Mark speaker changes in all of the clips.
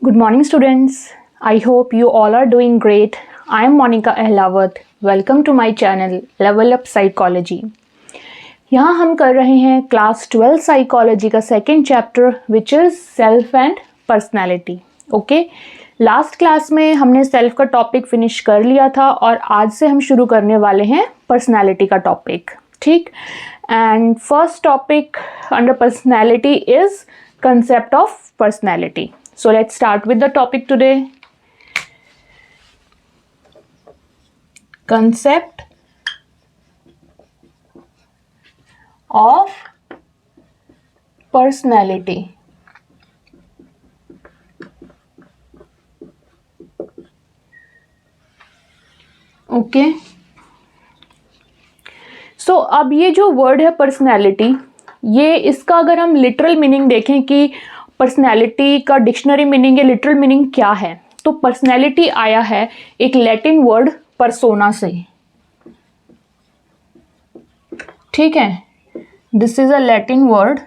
Speaker 1: Good morning students. I hope you all are doing great. I am Monica Ahlawat. Welcome to my channel Level Up Psychology. यहाँ हम कर रहे हैं class 12 psychology का second chapter which is self and personality. Okay, last class में हमने self का topic finish कर लिया था और आज से हम शुरू करने वाले हैं पर्सनैलिटी का टॉपिक. ठीक, and first topic under personality is concept of personality. So let's start with the topic today. Concept of personality. Okay. So अब ये जो वर्ड है पर्सनैलिटी, ये इसका अगर हम लिटरल मीनिंग देखें कि पर्सनैलिटी का डिक्शनरी मीनिंग या लिटरल मीनिंग क्या है, तो पर्सनैलिटी आया है एक लैटिन वर्ड परसोना से. ठीक है, this is a Latin word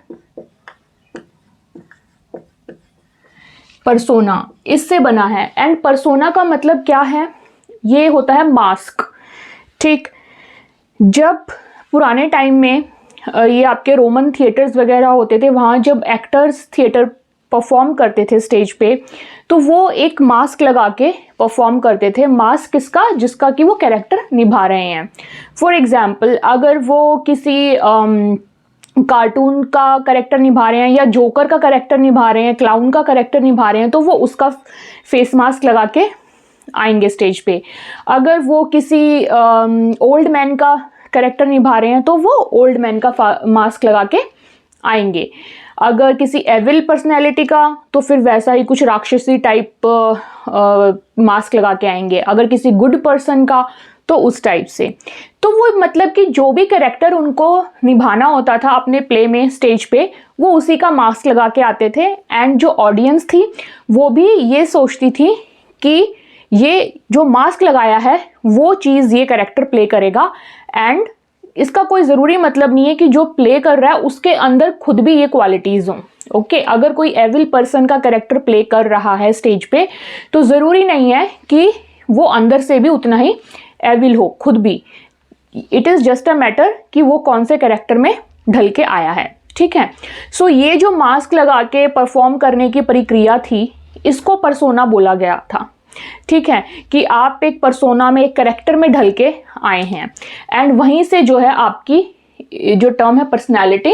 Speaker 1: persona, इससे बना है. एंड परसोना का मतलब क्या है? ये होता है मास्क. ठीक, जब पुराने टाइम में ये आपके रोमन थिएटर्स वगैरह होते थे, वहाँ जब एक्टर्स थिएटर परफॉर्म करते थे स्टेज पे, तो वो एक मास्क लगा के परफॉर्म करते थे. मास्क किसका? जिसका कि वो कैरेक्टर निभा रहे हैं. फॉर एग्जाम्पल, अगर वो किसी कार्टून का कैरेक्टर निभा रहे हैं या जोकर का कैरेक्टर निभा रहे हैं, क्लाउन का कैरेक्टर निभा रहे हैं, तो वो उसका फेस मास्क लगा के आएंगे स्टेज पे. अगर वो किसी ओल्ड मैन का कैरेक्टर निभा रहे हैं तो वो ओल्ड मैन का मास्क लगा के आएंगे. अगर किसी एविल पर्सनैलिटी का तो फिर वैसा ही कुछ राक्षसी टाइप मास्क लगा के आएंगे. अगर किसी गुड पर्सन का तो उस टाइप से. तो वो मतलब कि जो भी कैरेक्टर उनको निभाना होता था अपने प्ले में स्टेज पे, वो उसी का मास्क लगा के आते थे. एंड जो ऑडियंस थी वो भी ये सोचती थी कि ये जो मास्क लगाया है वो चीज़ ये कैरेक्टर प्ले करेगा. एंड इसका कोई ज़रूरी मतलब नहीं है कि जो प्ले कर रहा है उसके अंदर खुद भी ये क्वालिटीज़ हों. ओके, अगर कोई एविल पर्सन का कैरेक्टर प्ले कर रहा है स्टेज पे, तो ज़रूरी नहीं है कि वो अंदर से भी उतना ही एविल हो खुद भी. It is just a matter कि वो कौन से कैरेक्टर में ढल के आया है. ठीक है, सो ये जो मास्क लगा के परफॉर्म करने की प्रक्रिया थी, इसको परसोना बोला गया था. ठीक है, कि आप एक परसोना में, एक कैरेक्टर में ढल के आए हैं. एंड वहीं से जो है आपकी जो टर्म है पर्सनैलिटी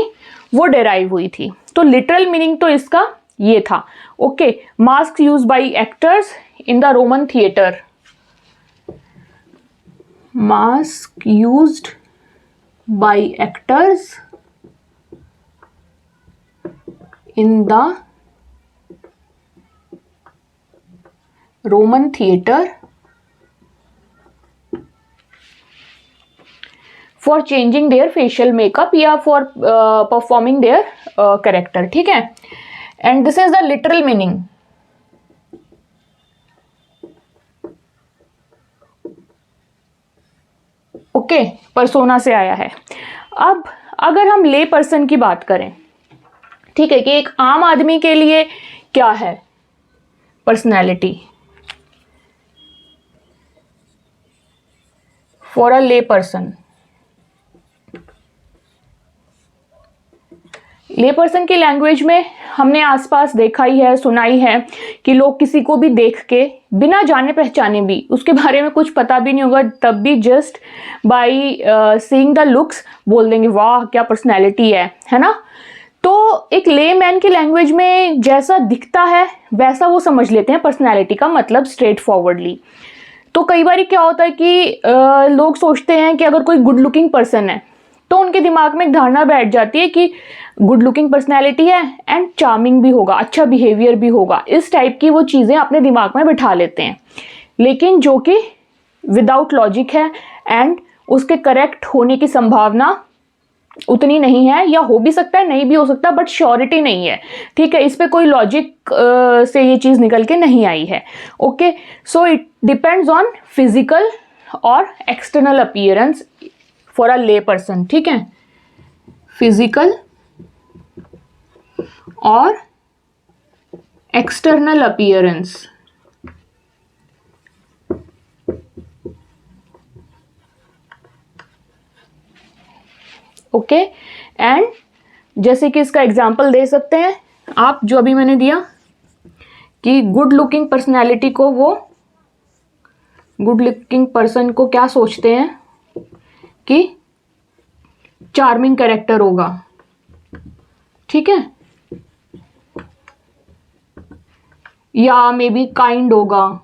Speaker 1: वो डेराइव हुई थी. तो लिटरल मीनिंग तो इसका ये था. Okay, mask use by actors in the Roman theatre. Mask used by actors in the Roman theater for changing their facial makeup या for performing their character. ठीक है, and this is the literal meaning. Okay, persona से आया है. अब अगर हम ले पर्सन की बात करें, ठीक है, कि एक आम आदमी के लिए क्या है पर्सनैलिटी. फॉर अ ले पर्सन, ले पर्सन की लैंग्वेज में हमने आसपास देखा ही है, सुना ही है कि लोग किसी को भी देख के बिना जाने पहचाने भी, उसके बारे में कुछ पता भी नहीं होगा, तब भी just by seeing the looks बोल देंगे वाह क्या पर्सनैलिटी है ना. तो एक ले मैन की लैंग्वेज में जैसा दिखता है वैसा वो समझ लेते हैं पर्सनैलिटी का मतलब स्ट्रेट फॉरवर्डली. तो कई बार क्या होता है कि लोग सोचते हैं कि अगर कोई गुड लुकिंग पर्सन है तो उनके दिमाग में एक धारणा बैठ जाती है कि गुड लुकिंग पर्सनैलिटी है एंड चार्मिंग भी होगा, अच्छा बिहेवियर भी होगा. इस टाइप की वो चीज़ें अपने दिमाग में बिठा लेते हैं, लेकिन जो कि विदाउट लॉजिक है एंड उसके करेक्ट होने की संभावना उतनी नहीं है, या हो भी सकता है नहीं भी हो सकता, बट श्योरिटी नहीं है. ठीक है, इस पे कोई लॉजिक से ये चीज़ निकल के नहीं आई है. Okay, so it depends on physical और एक्सटर्नल अपीयरेंस फॉर अ ले पर्सन. ठीक है, फिजिकल और एक्सटर्नल अपीयरेंस, ओके। एंड जैसे कि इसका एग्जाम्पल दे सकते हैं आप, जो अभी मैंने दिया कि गुड लुकिंग पर्सनैलिटी को, वो गुड लुकिंग पर्सन को क्या सोचते हैं कि चार्मिंग कैरेक्टर होगा, ठीक है, या मे बी काइंड होगा,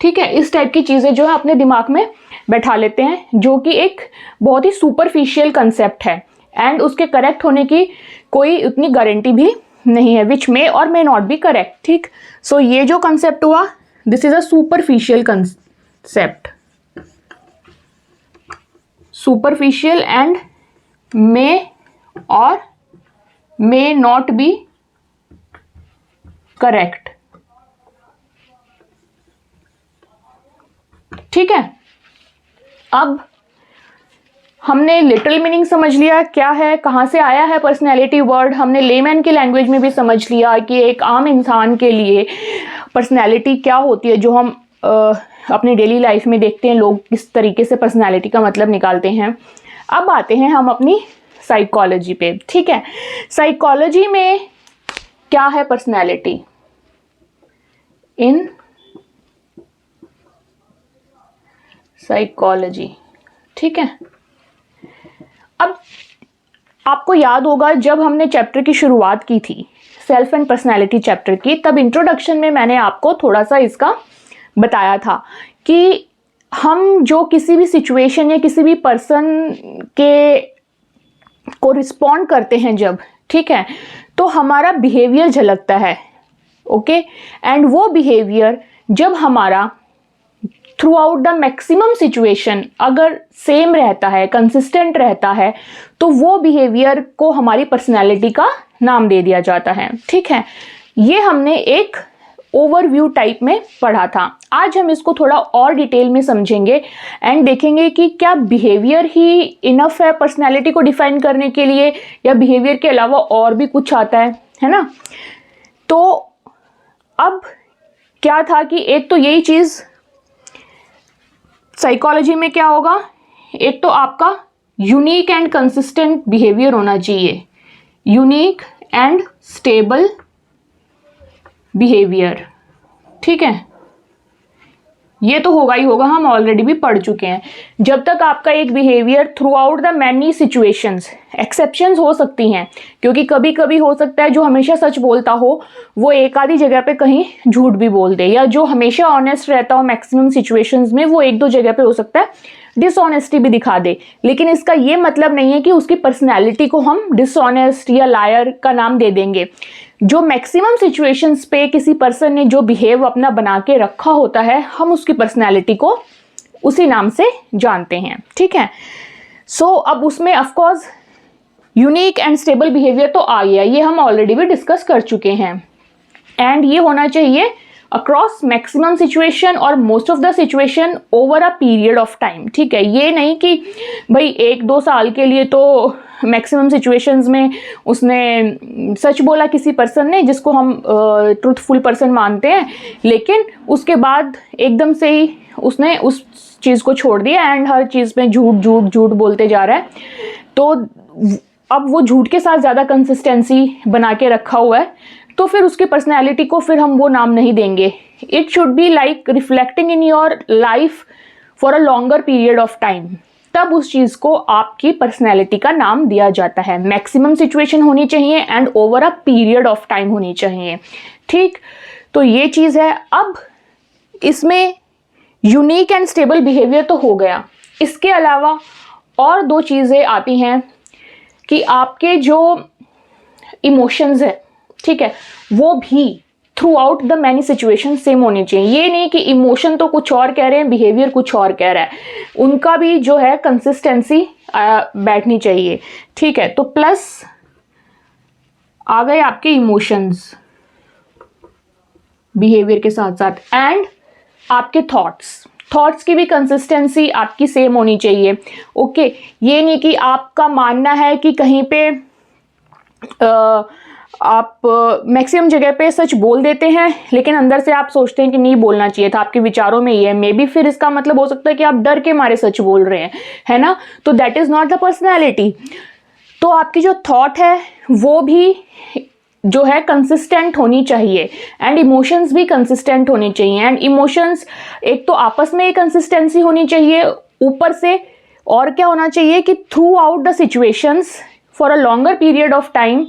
Speaker 1: ठीक है। इस टाइप की चीजें जो है अपने दिमाग में बैठा लेते हैं, जो कि एक बहुत ही सुपरफिशियल कंसेप्ट है एंड उसके करेक्ट होने की कोई उतनी गारंटी भी नहीं है, विच मे और मे नॉट बी करेक्ट, ठीक। सो ये जो कंसेप्ट हुआ, this is a superficial concept, superficial and मे और मे नॉट बी करेक्ट, ठीक है। अब हमने लिटिल मीनिंग समझ लिया क्या है, कहाँ से आया है पर्सनैलिटी वर्ड, हमने लेमैन की लैंग्वेज में भी समझ लिया कि एक आम इंसान के लिए पर्सनैलिटी क्या होती है, जो हम अपनी डेली लाइफ में देखते हैं लोग किस तरीके से पर्सनैलिटी का मतलब निकालते हैं। अब आते हैं हम अपनी साइकोलॉजी पे, ठीक है। साइकोलॉजी में क्या है पर्सनैलिटी? इन साइकोलॉजी, ठीक है। अब आपको याद होगा जब हमने चैप्टर की शुरुआत की थी, सेल्फ एंड पर्सनैलिटी चैप्टर की, तब इंट्रोडक्शन में मैंने आपको थोड़ा सा इसका बताया था कि हम जो किसी भी सिचुएशन या किसी भी पर्सन के को रिस्पॉन्ड करते हैं जब, ठीक है, तो हमारा बिहेवियर झलकता है, ओके। एंड वो बिहेवियर जब हमारा through out the maximum situation अगर सेम रहता है, कंसिस्टेंट रहता है, तो वो बिहेवियर को हमारी पर्सनैलिटी का नाम दे दिया जाता है, ठीक है। ये हमने एक ओवरव्यू टाइप में पढ़ा था। आज हम इसको थोड़ा और डिटेल में समझेंगे एंड देखेंगे कि क्या बिहेवियर ही इनफ है पर्सनैलिटी को डिफाइन करने के लिए, या बिहेवियर के अलावा और भी कुछ आता है ना। तो अब क्या था कि एक तो यही चीज साइकोलॉजी में क्या होगा, एक तो आपका यूनिक एंड कंसिस्टेंट बिहेवियर होना चाहिए, यूनिक एंड स्टेबल बिहेवियर, ठीक है। ये तो होगा ही होगा, हम ऑलरेडी भी पढ़ चुके हैं। जब तक आपका एक behaviour through out the many situations, exceptions हो सकती हैं, क्योंकि कभी कभी हो सकता है जो हमेशा सच बोलता हो वो एक आधी जगह पे कहीं झूठ भी बोल दे, या जो हमेशा ऑनेस्ट रहता हो मैक्सिमम सिचुएशंस में वो एक दो जगह पे हो सकता है डिसऑनेस्टी भी दिखा दे। लेकिन इसका ये मतलब नहीं है कि उसकी पर्सनैलिटी को हम डिसऑनेस्ट या लायर का नाम दे देंगे। जो मैक्सिमम सिचुएशंस पे किसी पर्सन ने जो बिहेव अपना बना के रखा होता है, हम उसकी पर्सनैलिटी को उसी नाम से जानते हैं, ठीक है। सो अब उसमें of course unique and stable behaviour तो आ गया, ये हम ऑलरेडी भी डिस्कस कर चुके हैं। एंड ये होना चाहिए अक्रॉस मैक्सिमम सिचुएशन और most of the situation over a period of time, ठीक है। ये नहीं कि भाई 1-2 साल के लिए तो मैक्सिमम सिचुएशंस में उसने सच बोला किसी पर्सन ने, जिसको हम ट्रूथफुल पर्सन मानते हैं, लेकिन उसके बाद एकदम से ही उसने उस चीज़ को छोड़ दिया एंड हर चीज़ में झूठ झूठ झूठ बोलते जा रहा है। तो अब वो झूठ के साथ ज़्यादा कंसिस्टेंसी बना के रखा हुआ है, तो फिर उसकी पर्सनैलिटी को फिर हम वो नाम नहीं देंगे। It should be like reflecting in your life for a longer period of time, तब उस चीज़ को आपकी पर्सनैलिटी का नाम दिया जाता है। मैक्सिमम सिचुएशन होनी चाहिए and over a period of time होनी चाहिए, ठीक। तो ये चीज़ है। अब इसमें यूनिक एंड स्टेबल बिहेवियर तो हो गया, इसके अलावा और 2 चीज़ें आती हैं कि आपके जो इमोशंस है, ठीक है, वो भी through out the many situation same होनी चाहिए। ये नहीं कि इमोशन तो कुछ और कह रहे हैं, बिहेवियर कुछ और कह रहा है, उनका भी जो है कंसिस्टेंसी बैठनी चाहिए, ठीक है। तो प्लस आ गए आपके इमोशंस बिहेवियर के साथ साथ, एंड आपके थॉट्स की भी कंसिस्टेंसी आपकी सेम होनी चाहिए, ओके। ये नहीं कि आपका मानना है कि कहीं पे आप मैक्सिमम जगह पे सच बोल देते हैं, लेकिन अंदर से आप सोचते हैं कि नहीं बोलना चाहिए था, आपके विचारों में ये है। मे बी फिर इसका मतलब हो सकता है कि आप डर के मारे सच बोल रहे हैं, है ना। तो that is not the personality. तो आपकी जो थॉट है वो भी जो है कंसिस्टेंट होनी चाहिए, एंड इमोशंस भी कंसिस्टेंट होने चाहिए। एंड इमोशंस एक तो आपस में कंसिस्टेंसी होनी चाहिए, ऊपर से और क्या होना चाहिए कि throughout the situations for a longer period of time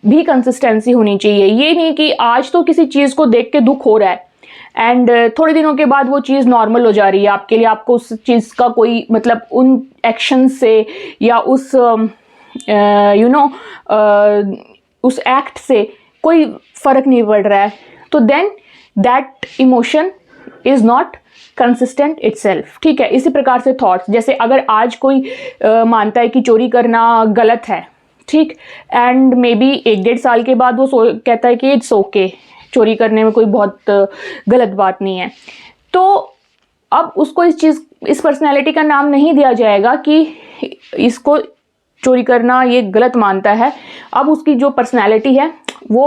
Speaker 1: भी कंसिस्टेंसी होनी चाहिए। ये नहीं कि आज तो किसी चीज़ को देख के दुख हो रहा है एंड थोड़े दिनों के बाद वो चीज़ नॉर्मल हो जा रही है आपके लिए, आपको उस चीज़ का कोई मतलब उन एक्शन से या उस उस एक्ट से कोई फर्क नहीं पड़ रहा है, तो then that emotion is not consistent itself. ठीक है, इसी प्रकार से थॉट्स, जैसे अगर आज कोई मानता है कि चोरी करना गलत है, ठीक, एंड मे बी 1-1.5 साल के बाद वो कहता है कि इट्स ओके, चोरी करने में कोई बहुत गलत बात नहीं है, तो अब उसको इस पर्सनैलिटी का नाम नहीं दिया जाएगा कि इसको चोरी करना ये गलत मानता है। अब उसकी जो पर्सनैलिटी है वो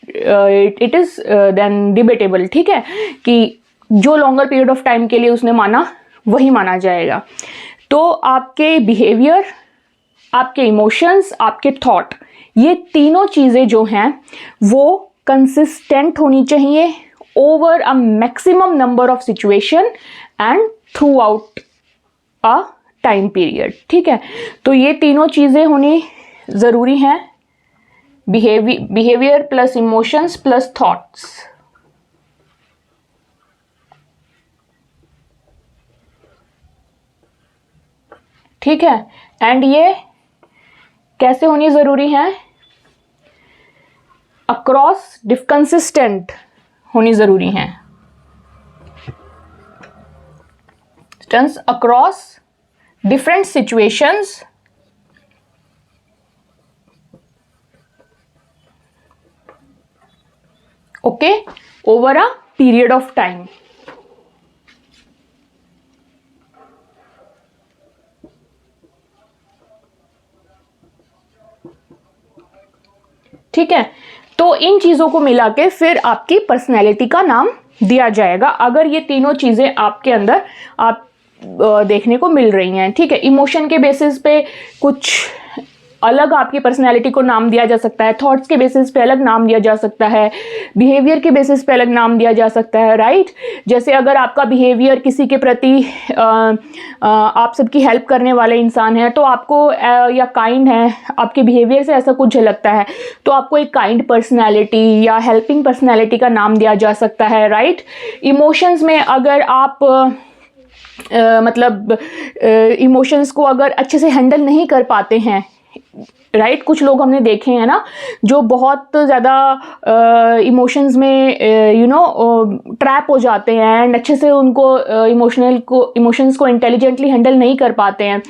Speaker 1: इट इज़ देन डिबेटेबल। ठीक है, कि जो लॉन्गर पीरियड ऑफ टाइम के लिए उसने माना वही माना जाएगा। तो आपके बिहेवियर, आपके इमोशंस, आपके थॉट, ये तीनों चीज़ें जो हैं वो कंसिस्टेंट होनी चाहिए over a maximum number of situation and through out a time period. ठीक है, तो ये तीनों चीज़ें होनी ज़रूरी हैं, behaviour plus emotions plus thoughts. ठीक है, एंड ये कैसे होनी ज़रूरी है, अक्रॉस कंसिस्टेंट होनी ज़रूरी है, across different situations okay over a period of time। ठीक है, तो इन चीजों को मिला के फिर आपकी पर्सनैलिटी का नाम दिया जाएगा, अगर ये तीनों चीजें आपके अंदर आप देखने को मिल रही हैं। ठीक है, इमोशन के बेसिस पे कुछ अलग आपकी पर्सनैलिटी को नाम दिया जा सकता है, थॉट्स के बेसिस पे अलग नाम दिया जा सकता है, बिहेवियर के बेसिस पे अलग नाम दिया जा सकता है, राइट। जैसे अगर आपका बिहेवियर किसी के प्रति आप सबकी हेल्प करने वाले इंसान हैं तो आपको या काइंड है, आपके बिहेवियर से ऐसा कुछ झलकता है तो आपको एक काइंड पर्सनैलिटी या हेल्पिंग पर्सनैलिटी का नाम दिया जा सकता है, राइट। इमोशंस में अगर आप मतलब इमोशंस को अगर अच्छे से हैंडल नहीं कर पाते हैं, राइट, कुछ लोग हमने देखे हैं ना जो बहुत ज़्यादा इमोशंस में ट्रैप हो जाते हैं एंड अच्छे से उनको इमोशंस को इंटेलिजेंटली हैंडल नहीं कर पाते हैं,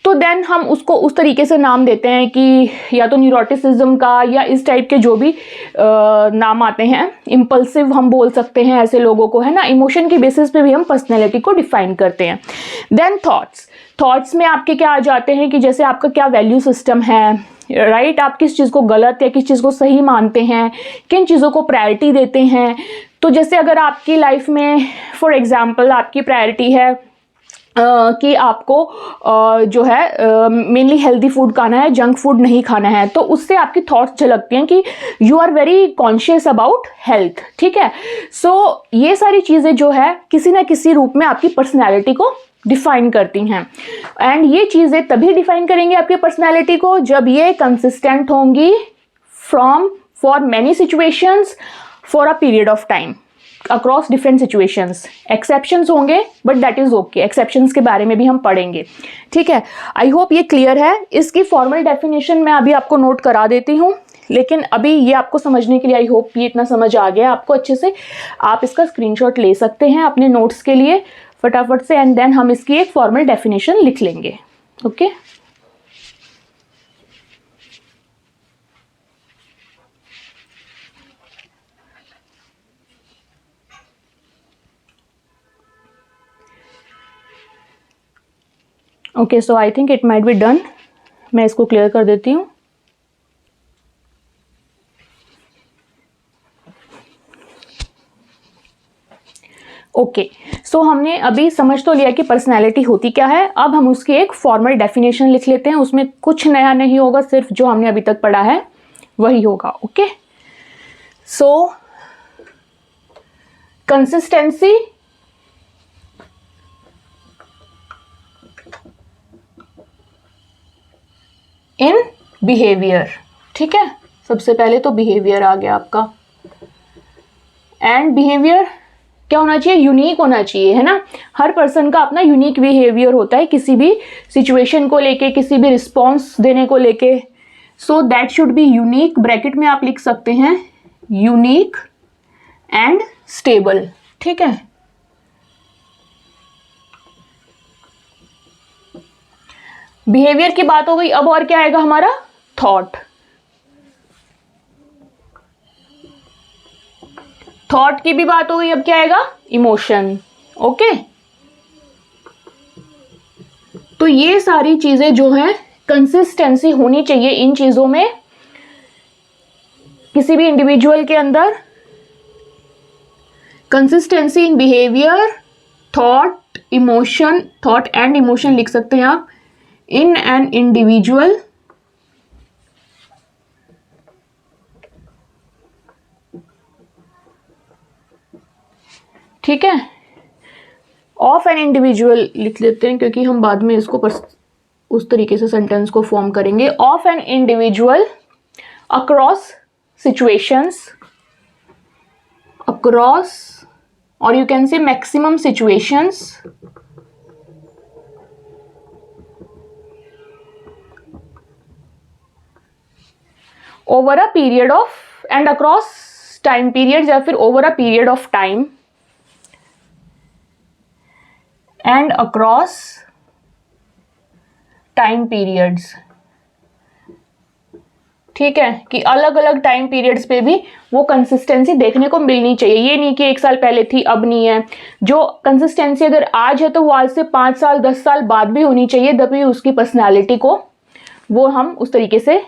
Speaker 1: तो देन हम उसको उस तरीके से नाम देते हैं कि या तो न्यूरोटिसिज्म का या इस टाइप के जो भी नाम आते हैं, इम्पल्सिव हम बोल सकते हैं ऐसे लोगों को, है ना। इमोशन के बेसिस पे भी हम पर्सनैलिटी को डिफाइन करते हैं। देन थॉट्स में आपके क्या आ जाते हैं कि जैसे आपका क्या वैल्यू सिस्टम है, राइट, आप किस चीज़ को गलत या किस चीज़ को सही मानते हैं, किन चीज़ों को प्रायोरिटी देते हैं। तो जैसे अगर आपकी लाइफ में फॉर एग्जांपल आपकी प्रायोरिटी है कि आपको जो है मेनली हेल्दी फूड खाना है, जंक फूड नहीं खाना है, तो उससे आपकी थॉट्स झलकती हैं कि you are very conscious about health. ठीक है, सो ये सारी चीज़ें जो है किसी ना किसी रूप में आपकी पर्सनैलिटी को डिफाइन करती हैं, एंड ये चीज़ें तभी डिफाइन करेंगे आपकी पर्सनैलिटी को जब ये कंसिस्टेंट होंगी for many situations for a period of time across different situations. Exceptions होंगे but that is okay, exceptions के बारे में भी हम पढ़ेंगे। ठीक है, आई होप ये क्लियर है। इसकी फॉर्मल डेफिनेशन मैं अभी आपको नोट करा देती हूँ, लेकिन अभी ये आपको समझने के लिए आई होप ये इतना समझ आ गया आपको अच्छे से। आप इसका स्क्रीनशॉट ले सकते हैं अपने नोट्स के लिए फटाफट से, एंड देन हम इसकी एक फॉर्मल डेफिनेशन लिख लेंगे। Okay, okay, so I think it might be done. मैं इसको क्लियर कर देती हूँ। ओके, सो हमने अभी समझ तो लिया कि पर्सनैलिटी होती क्या है। अब हम उसकी एक फॉर्मल डेफिनेशन लिख लेते हैं, उसमें कुछ नया नहीं होगा, सिर्फ जो हमने अभी तक पढ़ा है वही होगा। Okay, so consistency in behaviour, ठीक है, सबसे पहले तो बिहेवियर आ गया आपका। एंड बिहेवियर क्या होना चाहिए? यूनिक होना चाहिए, है ना। हर पर्सन का अपना यूनिक बिहेवियर होता है किसी भी सिचुएशन को लेके, किसी भी रिस्पॉन्स देने को लेके। So that should be unique, bracket में आप लिख सकते हैं यूनिक एंड स्टेबल, ठीक है। बिहेवियर की बात हो गई, अब और क्या आएगा हमारा? थॉट। थॉट की भी बात हो गई, अब क्या आएगा? इमोशन। ओके, तो ये सारी चीजें जो हैं, कंसिस्टेंसी होनी चाहिए इन चीजों में किसी भी इंडिविजुअल के अंदर। Consistency in behaviour, thought, emotion, thought and emotion लिख सकते हैं आप, इन एन इंडिविजुअल ठीक है। ऑफ एन इंडिविजुअल लिख लेते हैं क्योंकि हम बाद में इसको उस तरीके से सेंटेंस को फॉर्म करेंगे। Of an individual across situations, across, और you can say maximum situations over a period of, and across time period, या फिर over a period of time, and across time periods, ठीक है, कि अलग अलग टाइम पीरियड्स पे भी वो कंसिस्टेंसी देखने को मिलनी चाहिए। ये नहीं कि 1 साल पहले थी अब नहीं है। जो कंसिस्टेंसी अगर आज है तो वो आज से 5 साल 10 साल बाद भी होनी चाहिए, तभी उसकी पर्सनालिटी को वो हम उस तरीके से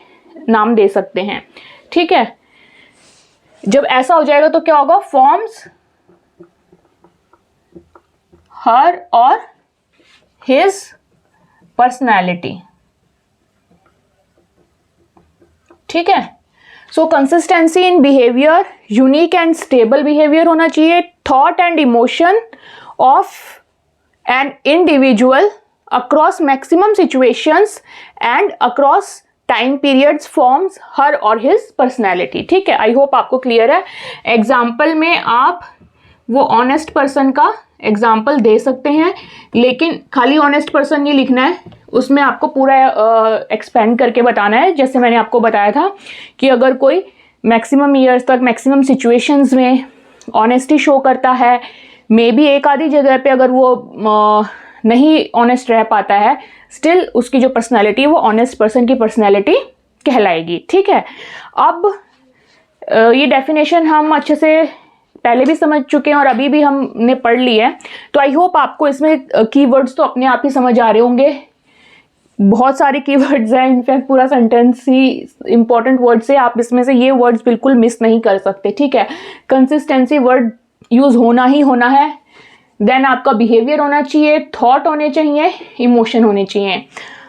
Speaker 1: नाम दे सकते हैं, ठीक है। जब ऐसा हो जाएगा तो क्या होगा? फॉर्म्स हर और हिज पर्सनैलिटी, ठीक है। So consistency in behaviour, unique and stable behaviour होना चाहिए। Thought and emotion of an individual across maximum situations and across time periods forms her और हिज पर्सनैलिटी, ठीक है। आई होप आपको clear है। एग्जाम्पल में आप वो ऑनेस्ट पर्सन का एग्जाम्पल दे सकते हैं, लेकिन खाली ऑनेस्ट पर्सन नहीं लिखना है, उसमें आपको पूरा एक्सपेंड करके बताना है। जैसे मैंने आपको बताया था कि अगर कोई मैक्सिमम ईयर्स तक मैक्सिमम सिचुएशंस में ऑनेस्टी शो करता है, मे बी एक आधी जगह पे अगर वो नहीं ऑनेस्ट रह पाता है, स्टिल उसकी जो पर्सनैलिटी है वो ऑनेस्ट पर्सन की पर्सनैलिटी कहलाएगी, ठीक है। अब ये डेफिनेशन हम अच्छे से पहले भी समझ चुके हैं और अभी भी हमने पढ़ ली है, तो आई होप आपको इसमें कीवर्ड्स तो अपने आप ही समझ आ रहे होंगे। बहुत सारे कीवर्ड्स हैं, इनफैक्ट पूरा सेंटेंस ही इंपॉर्टेंट वर्ड्स है, आप इसमें से ये वर्ड्स बिल्कुल मिस नहीं कर सकते, ठीक है। कंसिस्टेंसी वर्ड यूज होना ही होना है, देन आपका बिहेवियर होना चाहिए, थॉट होने चाहिए, इमोशन होने चाहिए।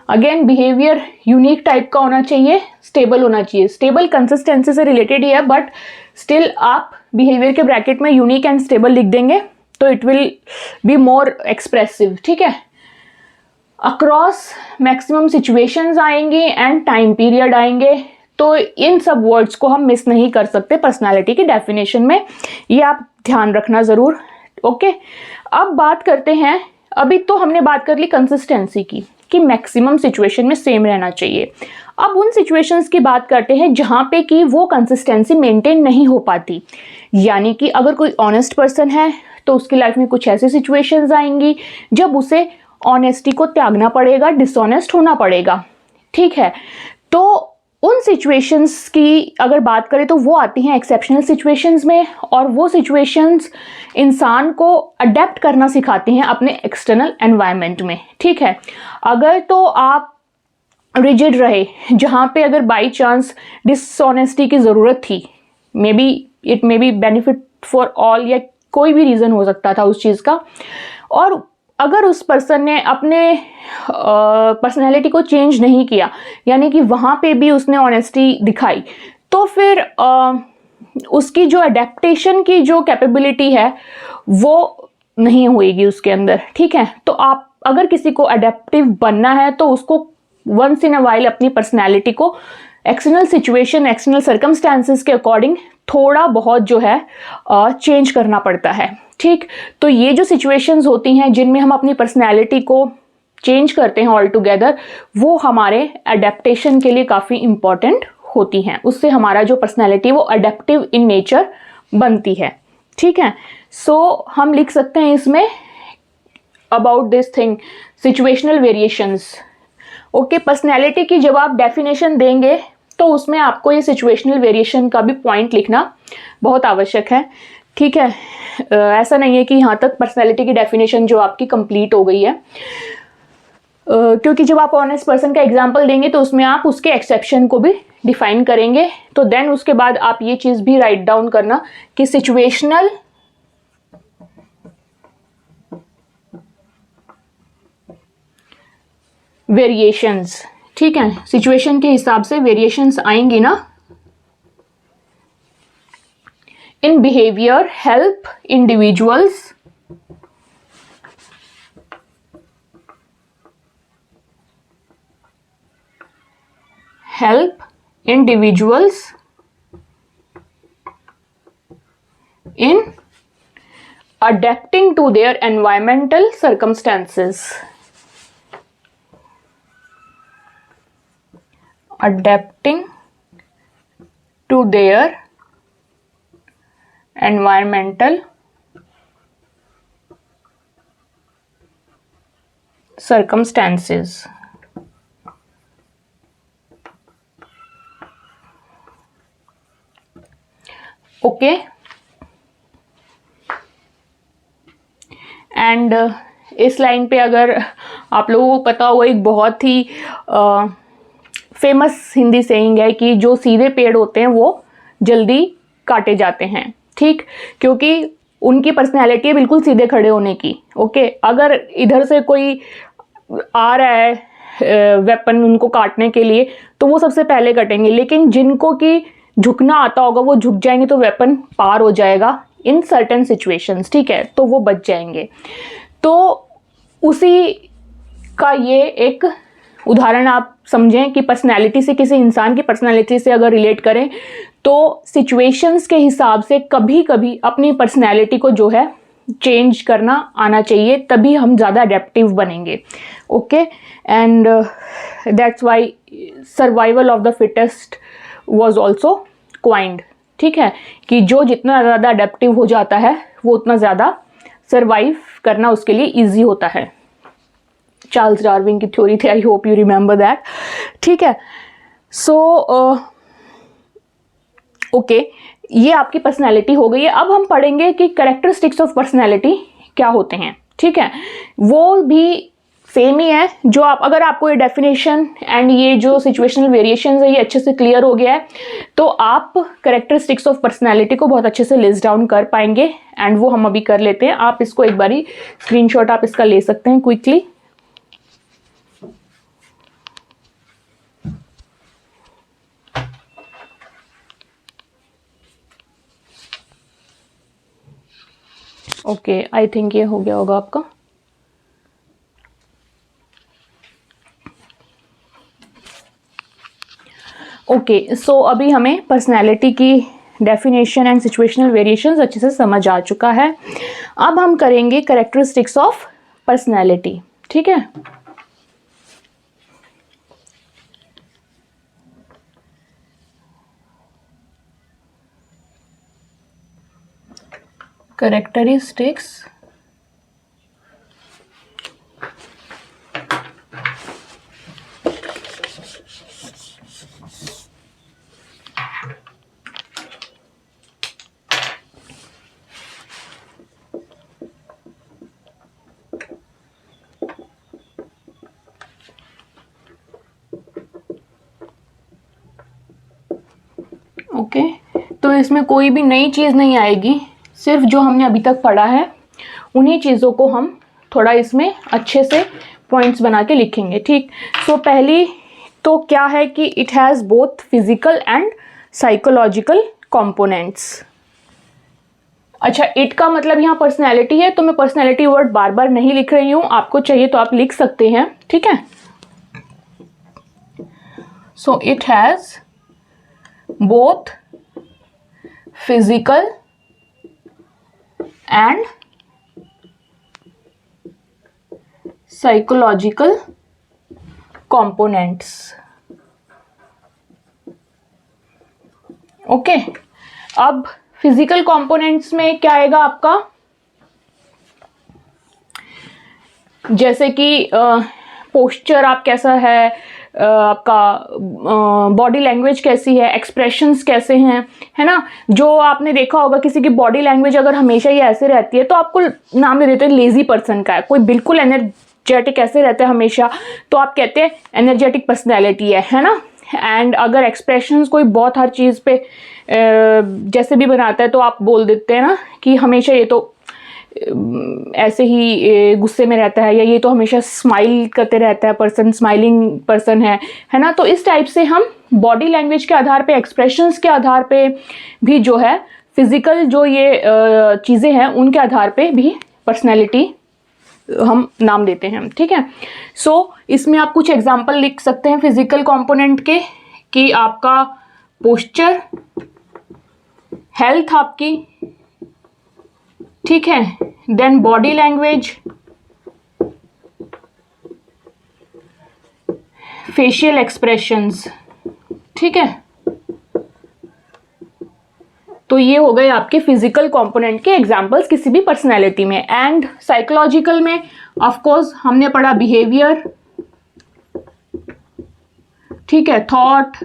Speaker 1: अगेन बिहेवियर यूनिक टाइप का होना चाहिए, स्टेबल होना चाहिए। स्टेबल कंसिस्टेंसी से रिलेटेड ही है, बट स्टिल आप बिहेवियर के ब्रैकेट में यूनिक एंड स्टेबल लिख देंगे तो it will be more expressive, ठीक है। अक्रॉस मैक्सिमम सिचुएशंस आएंगी एंड टाइम पीरियड आएंगे, तो इन सब वर्ड्स को हम मिस नहीं कर सकते पर्सनालिटी की डेफिनेशन में, ये आप ध्यान रखना ज़रूर, ओके। अब बात करते हैं, अभी तो हमने बात कर ली कंसिस्टेंसी की कि मैक्सिमम सिचुएशन में सेम रहना चाहिए। अब उन सिचुएशंस की बात करते हैं जहाँ पे कि वो कंसिस्टेंसी मेंटेन नहीं हो पाती, यानी कि अगर कोई ऑनेस्ट पर्सन है तो उसकी लाइफ में कुछ ऐसी सिचुएशंस आएंगी जब उसे ऑनेस्टी को त्यागना पड़ेगा, डिसऑनेस्ट होना पड़ेगा, ठीक है। तो उन सिचुएशंस की अगर बात करें तो वो आती हैं एक्सेप्शनल सिचुएशंस में, और वो सिचुएशंस इंसान को अडेप्ट करना सिखाती हैं अपने एक्सटर्नल एनवायरनमेंट में, ठीक है। अगर तो आप रिजिड रहे जहाँ पे अगर बाई चांस डिसऑनेस्टी की ज़रूरत थी, may be it may be benefit for all, या कोई भी रीज़न हो सकता था उस चीज़ का। और अगर उस पर्सन ने अपने पर्सनैलिटी को चेंज नहीं किया, यानी कि वहाँ पे भी उसने ऑनेस्टी दिखाई, तो फिर उसकी जो अडेप्टेशन की जो कैपेबिलिटी है वो नहीं होएगी उसके अंदर, ठीक है। तो आप अगर किसी को अडेप्टिव बनना है तो उसको वंस इन अ वाइल अपनी पर्सनैलिटी को एक्सटर्नल सिचुएशन, एक्सटर्नल सर्कमस्टांसेस के अकॉर्डिंग थोड़ा बहुत जो है चेंज करना पड़ता है, ठीक। तो ये जो सिचुएशंस होती हैं जिनमें हम अपनी पर्सनैलिटी को चेंज करते हैं ऑल टुगेदर, वो हमारे अडेप्टेशन के लिए काफ़ी इम्पॉर्टेंट होती हैं। उससे हमारा जो पर्सनैलिटी वो अडेप्टिव इन नेचर बनती है, ठीक है। सो हम लिख सकते हैं इसमें about this thing situational variations. Okay, personality की जब आप डेफिनेशन देंगे तो उसमें आपको ये सिचुएशनल वेरिएशन का भी पॉइंट लिखना बहुत आवश्यक है, ठीक है। ऐसा नहीं है कि यहाँ तक पर्सनैलिटी की डेफिनेशन जो आपकी कंप्लीट हो गई है, क्योंकि जब आप ऑनेस्ट पर्सन का एग्जांपल देंगे तो उसमें आप उसके एक्सेप्शन को भी डिफाइन करेंगे। तो देन उसके बाद आप ये चीज़ भी राइट डाउन करना कि सिचुएशनल वेरिएशंस, ठीक है। सिचुएशन के हिसाब से वेरिएशंस आएंगी ना। In behaviour help individuals in adapting to their environmental circumstances. Adapting to their environmental circumstances. Okay, and इस लाइन पे अगर आप लोगों को पता हो, एक बहुत ही फेमस हिंदी सेइंग है कि जो सीधे पेड़ होते हैं वो जल्दी काटे जाते हैं, ठीक, क्योंकि उनकी पर्सनैलिटी है बिल्कुल सीधे खड़े होने की। ओके, अगर इधर से कोई आ रहा है वेपन उनको काटने के लिए तो वो सबसे पहले कटेंगे, लेकिन जिनको कि झुकना आता होगा वो झुक जाएंगे तो वेपन पार हो जाएगा इन सर्टेन सिचुएशंस, ठीक है, तो वो बच जाएंगे। तो उसी का ये एक उदाहरण आप समझें कि पर्सनैलिटी से, किसी इंसान की पर्सनैलिटी से अगर रिलेट करें तो सिचुएशंस के हिसाब से कभी कभी अपनी पर्सनैलिटी को जो है चेंज करना आना चाहिए, तभी हम ज़्यादा अडेप्टिव बनेंगे। Okay, and that's why survival of the fittest was also coined, ठीक है, कि जो जितना ज़्यादा अडेप्टिव हो जाता है वो उतना ज़्यादा सर्वाइव करना उसके लिए ईजी होता है। चार्ल्स डार्विन की थ्योरी थी, I hope you remember that, ठीक है। सो ओके, ये आपकी पर्सनैलिटी हो गई है। अब हम पढ़ेंगे कि कैरेक्टरिस्टिक्स ऑफ पर्सनैलिटी क्या होते हैं, ठीक है। वो भी सेम ही है जो आप, अगर आपको ये डेफिनेशन एंड ये जो सिचुएशनल वेरिएशंस है ये अच्छे से क्लियर हो गया है तो आप कैरेक्टरिस्टिक्स ऑफ पर्सनैलिटी को बहुत अच्छे से लिस्ट डाउन कर पाएंगे, एंड वो हम अभी कर लेते हैं। आप इसको एक बारी स्क्रीनशॉट आप इसका ले सकते हैं क्विकली। ओके, आई थिंक ये हो गया होगा आपका। ओके, सो अभी हमें पर्सनैलिटी की डेफिनेशन एंड सिचुएशनल वेरिएशंस अच्छे से समझ आ चुका है। अब हम करेंगे कैरेक्टरिस्टिक्स ऑफ पर्सनैलिटी, ठीक है। कैरेक्टरिस्टिक्स ओके, तो इसमें कोई भी नई चीज़ नहीं आएगी, सिर्फ जो हमने अभी तक पढ़ा है उन्हीं चीज़ों को हम थोड़ा इसमें अच्छे से पॉइंट्स बना के लिखेंगे, ठीक। सो पहली तो क्या है कि it has both physical and psychological components. अच्छा, इट का मतलब यहाँ पर्सनैलिटी है, तो मैं पर्सनैलिटी वर्ड बार बार नहीं लिख रही हूँ, आपको चाहिए तो आप लिख सकते हैं, ठीक है। So it has both physical and psychological components. Okay, अब फिजिकल कंपोनेंट्स में क्या आएगा आपका, जैसे कि पोस्चर आप कैसा है, आपका बॉडी लैंग्वेज कैसी है, एक्सप्रेशंस कैसे हैं, है ना। जो आपने देखा होगा किसी की बॉडी लैंग्वेज अगर हमेशा ही ऐसे रहती है तो आपको नाम दे देते हैं लेजी पर्सन का है। कोई बिल्कुल एनर्जेटिक ऐसे रहता है हमेशा तो आप कहते हैं एनर्जेटिक पर्सनैलिटी है ना। एंड अगर एक्सप्रेशंस कोई बहुत हर चीज़ पे जैसे भी बनाता है तो आप बोल देते हैं ना कि हमेशा ये तो ऐसे ही गुस्से में रहता है, या ये तो हमेशा स्माइल करते रहता है पर्सन, स्माइलिंग पर्सन है ना। तो इस टाइप से हम बॉडी लैंग्वेज के आधार पे, एक्सप्रेशंस के आधार पे भी जो है फिजिकल जो ये चीज़ें हैं उनके आधार पे भी पर्सनैलिटी हम नाम देते हैं, ठीक है। सो इसमें आप कुछ एग्जाम्पल लिख सकते हैं फिजिकल कंपोनेंट के, कि आपका पोस्चर, हेल्थ आपकी, ठीक है, then body language, facial expressions, ठीक है। तो ये हो गए आपके फिजिकल कंपोनेंट के एग्जांपल्स किसी भी पर्सनैलिटी में। एंड साइकोलॉजिकल में ऑफ कोर्स हमने पढ़ा बिहेवियर, ठीक है, थॉट,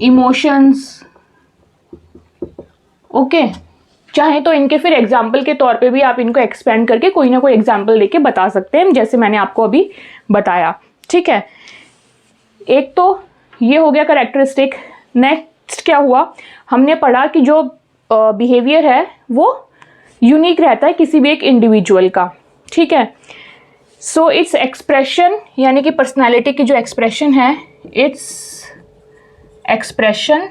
Speaker 1: इमोशंस, ओके। चाहे तो इनके फिर एग्जाम्पल के तौर पे भी आप इनको एक्सपेंड करके कोई ना कोई एग्जाम्पल लेके बता सकते हैं, जैसे मैंने आपको अभी बताया, ठीक है। एक तो ये हो गया करेक्टरिस्टिक। नेक्स्ट क्या हुआ, हमने पढ़ा कि जो बिहेवियर है वो यूनिक रहता है किसी भी एक इंडिविजुअल का, ठीक है। सो इट्स एक्सप्रेशन, यानी कि पर्सनालिटी की जो एक्सप्रेशन है, its expression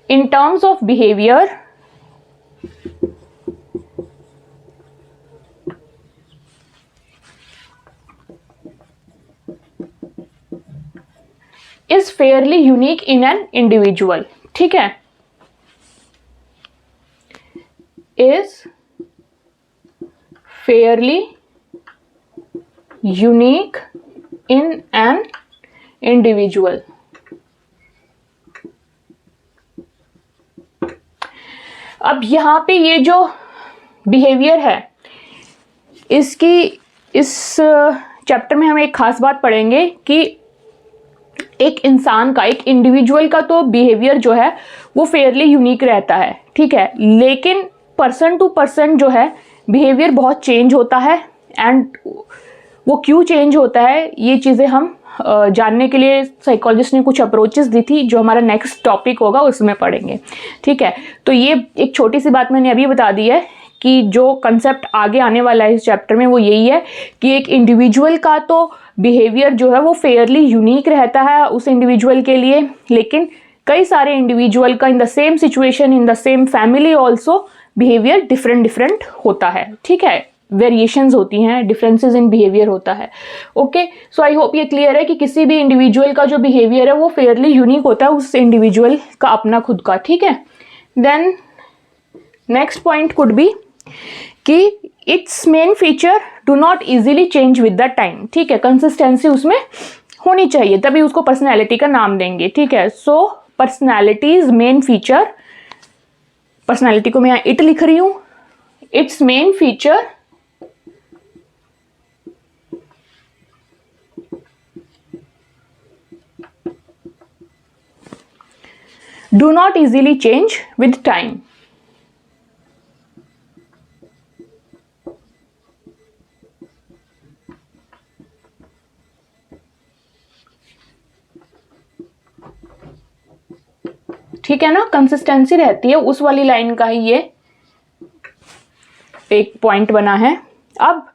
Speaker 1: in terms of behavior is fairly unique in an individual, ठीक है, is fairly unique in an individual। अब यहाँ पे ये जो बिहेवियर है इसकी इस चैप्टर में हम एक खास बात पढ़ेंगे कि एक इंसान का, एक इंडिविजुअल का तो बिहेवियर जो है वो फेयरली यूनिक रहता है, ठीक है, लेकिन पर्सन टू पर्सन जो है बिहेवियर बहुत चेंज होता है। एंड वो क्यों चेंज होता है ये चीज़ें हम जानने के लिए साइकोलॉजिस्ट ने कुछ अप्रोचेस दी थी, जो हमारा नेक्स्ट टॉपिक होगा उसमें पढ़ेंगे, ठीक है। तो ये एक छोटी सी बात मैंने अभी बता दी है कि जो कंसेप्ट आगे आने वाला है इस चैप्टर में वो यही है कि एक इंडिविजुअल का तो बिहेवियर जो है वो फेयरली यूनिक रहता है उस इंडिविजुअल के लिए, लेकिन कई सारे इंडिविजुअल का in the same situation, in the same family also behaviour different होता है, ठीक है, वेरिएशंस होती हैं, डिफरेंसेस इन बिहेवियर होता है। ओके, सो आई होप ये क्लियर है कि किसी भी इंडिविजुअल का जो बिहेवियर है वो फेयरली यूनिक होता है उस इंडिविजुअल का अपना खुद का, ठीक है। Then next point could be कि its main feature do not easily change with the time, ठीक है, कंसिस्टेंसी उसमें होनी चाहिए तभी उसको पर्सनैलिटी का नाम देंगे, ठीक है। सो पर्सनैलिटीज मेन फीचर, पर्सनैलिटी को मैं यहाँ इट लिख रही हूँ, it's main feature do not easily change with time। ठीक है ना, कंसिस्टेंसी रहती है, उस वाली लाइन का ही ये एक पॉइंट बना है। अब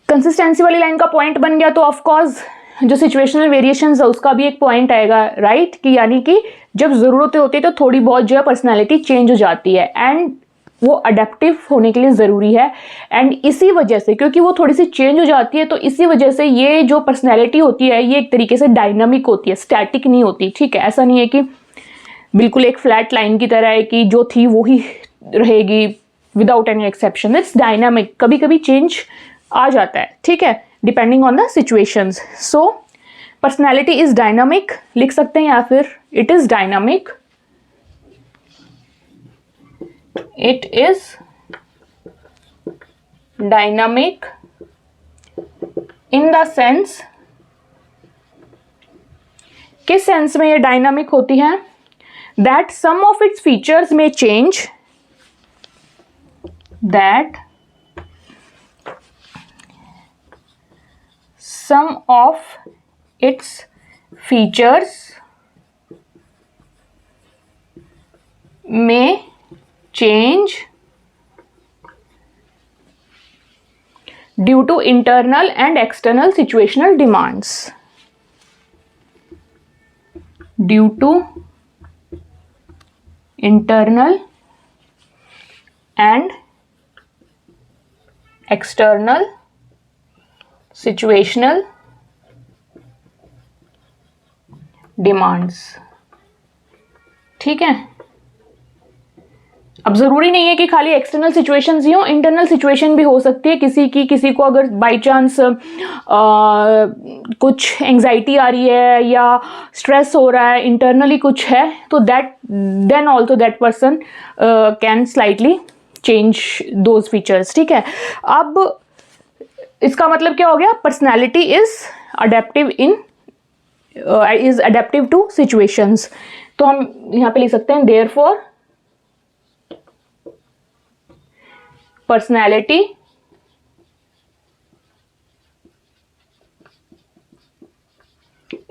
Speaker 1: कंसिस्टेंसी वाली लाइन का पॉइंट बन गया तो ऑफ कोर्स जो सिचुएशनल वेरिएशंस है उसका भी एक पॉइंट आएगा, राइट, कि यानी कि जब ज़रूरतें होती है तो थोड़ी बहुत जो है पर्सनैलिटी चेंज हो जाती है, एंड वो अडेप्टिव होने के लिए ज़रूरी है। एंड इसी वजह से, क्योंकि वो थोड़ी सी चेंज हो जाती है, तो इसी वजह से ये जो पर्सनैलिटी होती है ये एक तरीके से डायनामिक होती है, स्टैटिक नहीं होती, ठीक है। ऐसा नहीं है कि बिल्कुल एक फ्लैट लाइन की तरह है कि जो थी वो ही रहेगी without any exception. Its dynamic, कभी कभी चेंज आ जाता है, ठीक है, depending on the situations. So personality is dynamic लिख सकते हैं, या फिर it is dynamic, it is dynamic in the sense, किस सेंस में ये डायनामिक होती है, that some of its features में change, that some of its features may change due to internal and external situational demands, due to internal and external situational demands, ठीक है। अब ज़रूरी नहीं है कि खाली एक्सटर्नल सिचुएशंस ही हो, इंटरनल सिचुएशन भी हो सकती है किसी को अगर बाई चांस कुछ एंजाइटी आ रही है या स्ट्रेस हो रहा है, इंटरनली कुछ है, तो then also that person can slightly change those features, ठीक है। अब इसका मतलब क्या हो गया, personality is adaptive is adaptive to situations. तो हम यहां पे लिख सकते हैं therefore personality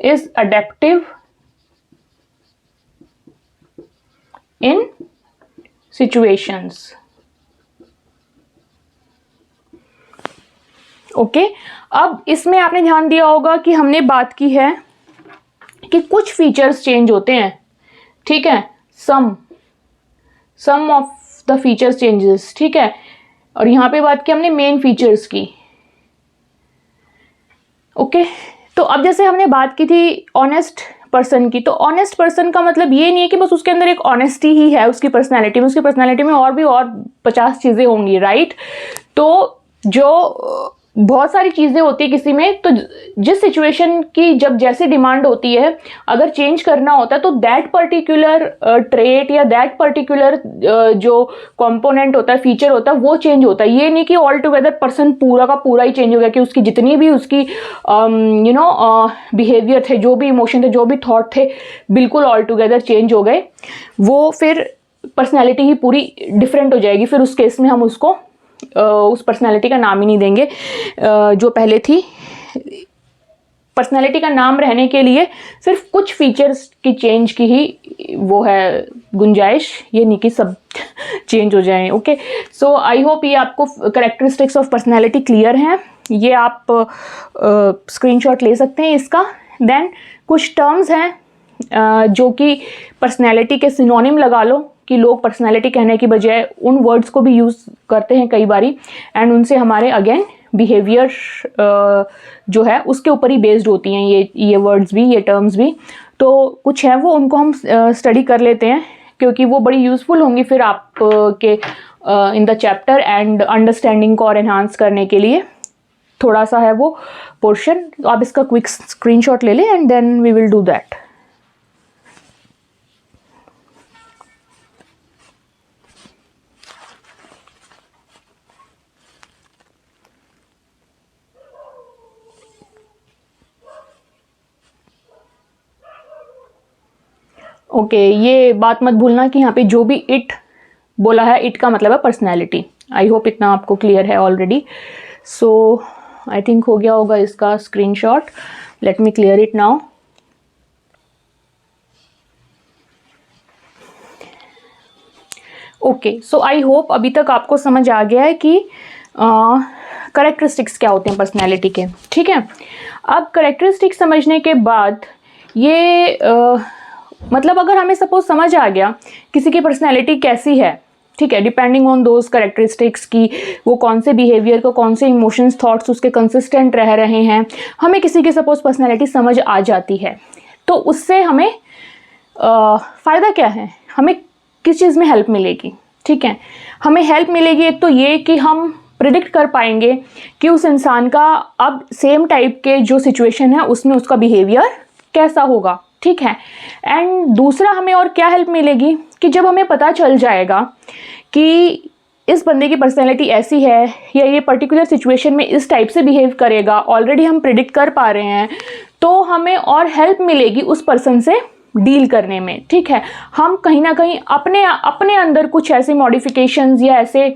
Speaker 1: is adaptive in situations. Okay, अब इसमें आपने ध्यान दिया होगा कि हमने बात की है कि कुछ फीचर्स चेंज होते हैं, ठीक है, सम ऑफ द फीचर्स चेंजेस, ठीक है। और यहां पे बात की हमने मेन फीचर्स की, ओके। तो अब जैसे हमने बात की थी ऑनेस्ट पर्सन की, तो ऑनेस्ट पर्सन का मतलब ये नहीं है कि बस उसके अंदर एक ऑनेस्टी ही है उसकी पर्सनैलिटी में और भी और 50 चीजें होंगी, राइट। तो जो बहुत सारी चीज़ें होती है किसी में, तो जिस सिचुएशन की जब जैसी डिमांड होती है, अगर चेंज करना होता है तो दैट पर्टिकुलर ट्रेट या दैट पर्टिकुलर जो कंपोनेंट होता है, फीचर होता है, वो चेंज होता है। ये नहीं कि ऑल टुगेदर पर्सन पूरा का पूरा ही चेंज हो गया, कि उसकी जितनी भी उसकी बिहेवियर थे, जो भी इमोशन थे, जो भी थॉट थे, बिल्कुल ऑल टुगेदर चेंज हो गए, वो फिर पर्सनैलिटी ही पूरी डिफरेंट हो जाएगी। फिर उस केस में हम उसको उस पर्सनैलिटी का नाम ही नहीं देंगे जो पहले थी। पर्सनैलिटी का नाम रहने के लिए सिर्फ कुछ फीचर्स की चेंज की ही वो है गुंजाइश, ये नहीं कि सब चेंज हो जाएं, ओके। सो आई होप ये आपको कैरेक्टरिस्टिक्स ऑफ पर्सनैलिटी क्लियर हैं। ये आप स्क्रीनशॉट ले सकते हैं इसका। देन कुछ टर्म्स हैं जो कि पर्सनैलिटी के सिनोनिम लगा लो, कि लोग पर्सनैलिटी कहने की बजाय उन वर्ड्स को भी यूज़ करते हैं कई बारी, एंड उनसे हमारे अगेन बिहेवियर जो है उसके ऊपर ही बेस्ड होती हैं ये वर्ड्स भी, ये टर्म्स भी। तो कुछ हैं वो, उनको हम स्टडी कर लेते हैं क्योंकि वो बड़ी यूज़फुल होंगी फिर आप के in the chapter, and understanding को और एनहांस करने के लिए थोड़ा सा है वो पोर्शन। तो आप इसका क्विक स्क्रीनशॉट ले लें and then we will do that. Okay, ये बात मत भूलना कि यहाँ पे जो भी इट बोला है, इट का मतलब है पर्सनैलिटी। आई होप इतना आपको क्लियर है ऑलरेडी। सो आई थिंक हो गया होगा इसका screenshot. Late me clear it now. Okay, so I hope अभी तक आपको समझ आ गया है कि करेक्टरिस्टिक्स क्या होते हैं पर्सनैलिटी के। ठीक है, अब करेक्टरिस्टिक्स समझने के बाद ये मतलब अगर हमें सपोज समझ आ गया किसी की पर्सनैलिटी कैसी है, ठीक है, डिपेंडिंग ऑन दोज करेक्टरिस्टिक्स की वो कौन से बिहेवियर को, कौन से इमोशंस थॉट्स उसके कंसिस्टेंट रह रहे हैं, हमें किसी की सपोज पर्सनैलिटी समझ आ जाती है, तो उससे हमें फ़ायदा क्या है, हमें किस चीज़ में हेल्प मिलेगी। ठीक है, हमें हेल्प मिलेगी एक तो ये कि हम प्रिडिक्ट कर पाएंगे कि उस इंसान का अब सेम टाइप के जो सिचुएशन है उसमें उसका बिहेवियर कैसा होगा। ठीक है, एंड दूसरा हमें और क्या हेल्प मिलेगी कि जब हमें पता चल जाएगा कि इस बंदे की पर्सनैलिटी ऐसी है या ये पर्टिकुलर सिचुएशन में इस टाइप से बिहेव करेगा, ऑलरेडी हम प्रिडिक्ट कर पा रहे हैं, तो हमें और हेल्प मिलेगी उस पर्सन से डील करने में। ठीक है, हम कहीं ना कहीं अपने अंदर कुछ ऐसे मॉडिफिकेशंस या ऐसे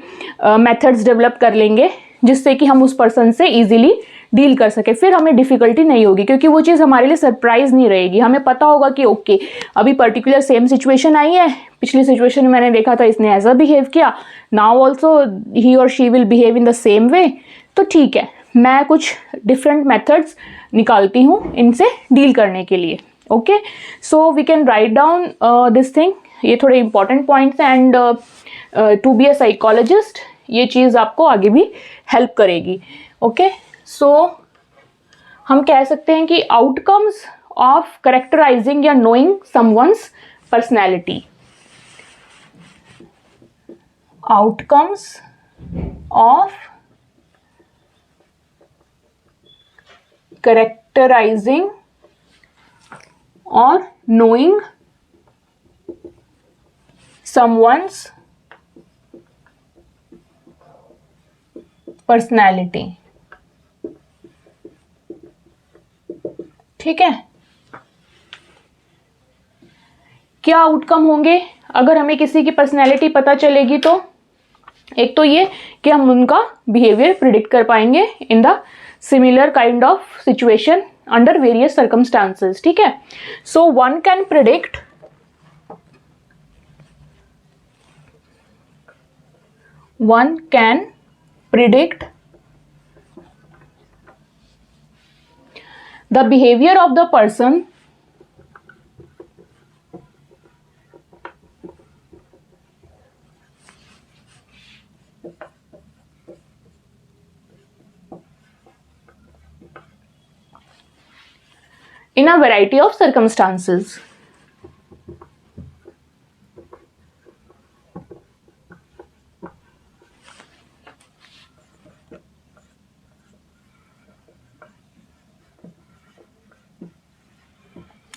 Speaker 1: मेथड्स डेवलप कर लेंगे जिससे कि हम उस पर्सन से इजीली डील कर सके, फिर हमें डिफ़िकल्टी नहीं होगी, क्योंकि वो चीज़ हमारे लिए सरप्राइज़ नहीं रहेगी। हमें पता होगा कि ओके अभी पर्टिकुलर सेम सिचुएशन आई है, पिछली सिचुएशन में मैंने देखा था इसने ऐसा बिहेव किया, नाउ ऑल्सो ही और she will behave in the same way, तो ठीक है मैं कुछ डिफरेंट मेथड्स निकालती हूँ इनसे डील करने के लिए। Okay, so we can write down this thing, ये थोड़े इंपॉर्टेंट पॉइंट्स हैं, and to be a psychologist ये चीज़ आपको आगे भी हेल्प करेगी। ओके, सो हम कह सकते हैं कि आउटकम्स ऑफ करेक्टराइजिंग या knowing someone's personality, outcomes of characterising और knowing someone's personality। ठीक है, क्या आउटकम होंगे अगर हमें किसी की पर्सनैलिटी पता चलेगी? तो एक तो ये कि हम उनका बिहेवियर प्रिडिक्ट कर पाएंगे in the similar kind of situation under various circumstances। ठीक है, so one can predict the behavior of the person in a variety of circumstances।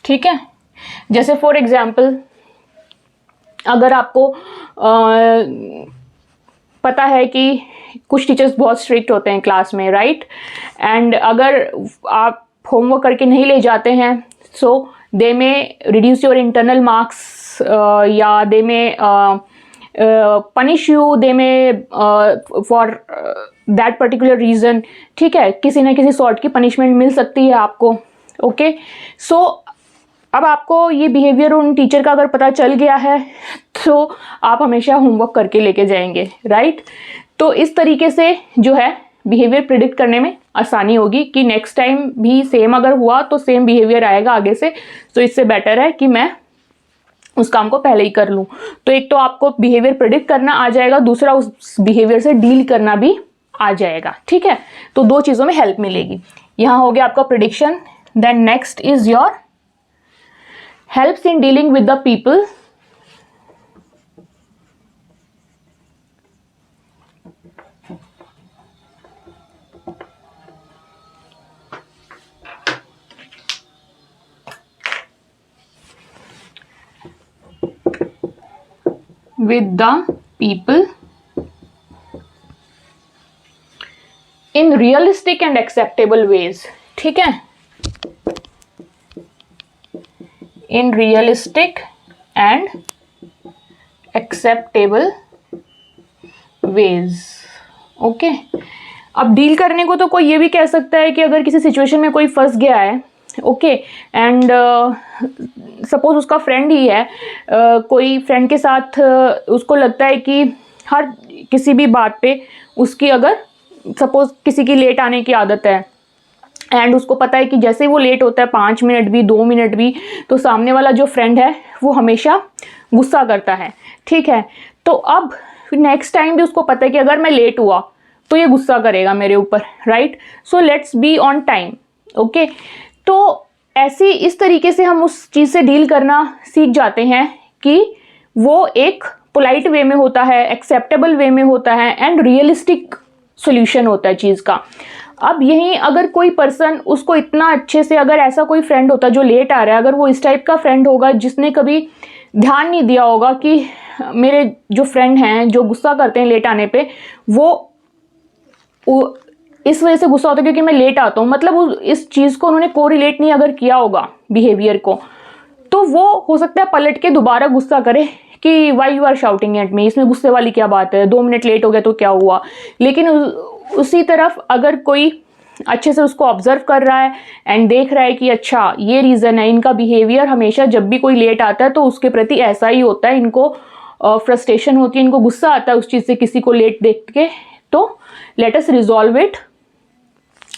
Speaker 1: ठीक है, जैसे फॉर एग्जाम्पल अगर आपको पता है कि कुछ टीचर्स बहुत स्ट्रिक्ट होते हैं क्लास में, राइट, एंड अगर आप होमवर्क करके नहीं ले जाते हैं सो दे में रिड्यूस योर इंटरनल मार्क्स या दे में पनिश यू, दे में फॉर दैट पर्टिकुलर रीज़न। ठीक है, किसी न किसी सॉर्ट की पनिशमेंट मिल सकती है आपको। ओके, सो अब आपको ये बिहेवियर उन टीचर का अगर पता चल गया है तो आप हमेशा होमवर्क करके लेके जाएंगे, राइट। तो इस तरीके से जो है बिहेवियर प्रिडिक्ट करने में आसानी होगी कि नेक्स्ट टाइम भी सेम अगर हुआ तो सेम बिहेवियर आएगा आगे से, तो इससे बेटर है कि मैं उस काम को पहले ही कर लूँ। तो एक तो आपको बिहेवियर प्रिडिक्ट करना आ जाएगा, दूसरा उस बिहेवियर से डील करना भी आ जाएगा। ठीक है, तो दो चीज़ों में हेल्प मिलेगी। यहाँ हो गया आपका prediction. Then next is your helps in dealing with the people with the people in realistic and acceptable ways। ठीक है, in realistic and acceptable ways। Okay, अब डील करने को तो कोई ये भी कह सकता है कि अगर किसी सिचुएशन में कोई फंस गया है ओके। एंड सपोज उसका फ्रेंड ही है, कोई फ्रेंड के साथ उसको लगता है कि हर किसी भी बात पे उसकी, अगर सपोज किसी की लेट आने की आदत है एंड उसको पता है कि जैसे वो लेट होता है 5 मिनट भी 2 मिनट भी, तो सामने वाला जो फ्रेंड है वो हमेशा गुस्सा करता है, ठीक है। तो अब नेक्स्ट टाइम भी उसको पता है कि अगर मैं लेट हुआ तो ये गुस्सा करेगा मेरे ऊपर, right. So let's be on time, okay. तो ऐसी इस तरीके से हम उस चीज़ से डील करना सीख जाते हैं कि वो एक पोलाइट वे में होता है, एक्सेप्टेबल वे में होता है एंड रियलिस्टिक सोल्यूशन होता है चीज़ का। अब यहीं अगर कोई पर्सन उसको इतना अच्छे से, अगर ऐसा कोई फ्रेंड होता जो लेट आ रहा है, अगर वो इस टाइप का फ्रेंड होगा जिसने कभी ध्यान नहीं दिया होगा कि मेरे जो फ्रेंड हैं जो गुस्सा करते हैं लेट आने पे, वो इस वजह से गुस्सा होता है क्योंकि मैं लेट आता हूँ, मतलब इस चीज़ को उन्होंने कोरिलेट नहीं अगर किया होगा बिहेवियर को, तो वो हो सकता है पलट के दोबारा गुस्सा करे कि why you are shouting at me, इसमें गुस्से वाली क्या बात है, 2 मिनट लेट हो गया तो क्या हुआ। लेकिन उसी तरफ अगर कोई अच्छे से उसको ऑब्जर्व कर रहा है एंड देख रहा है कि अच्छा ये रीज़न है, इनका बिहेवियर हमेशा जब भी कोई लेट आता है तो उसके प्रति ऐसा ही होता है, इनको फ्रस्ट्रेशन होती है, इनको गुस्सा आता है उस चीज़ से किसी को लेट देख के, तो let us resolve it,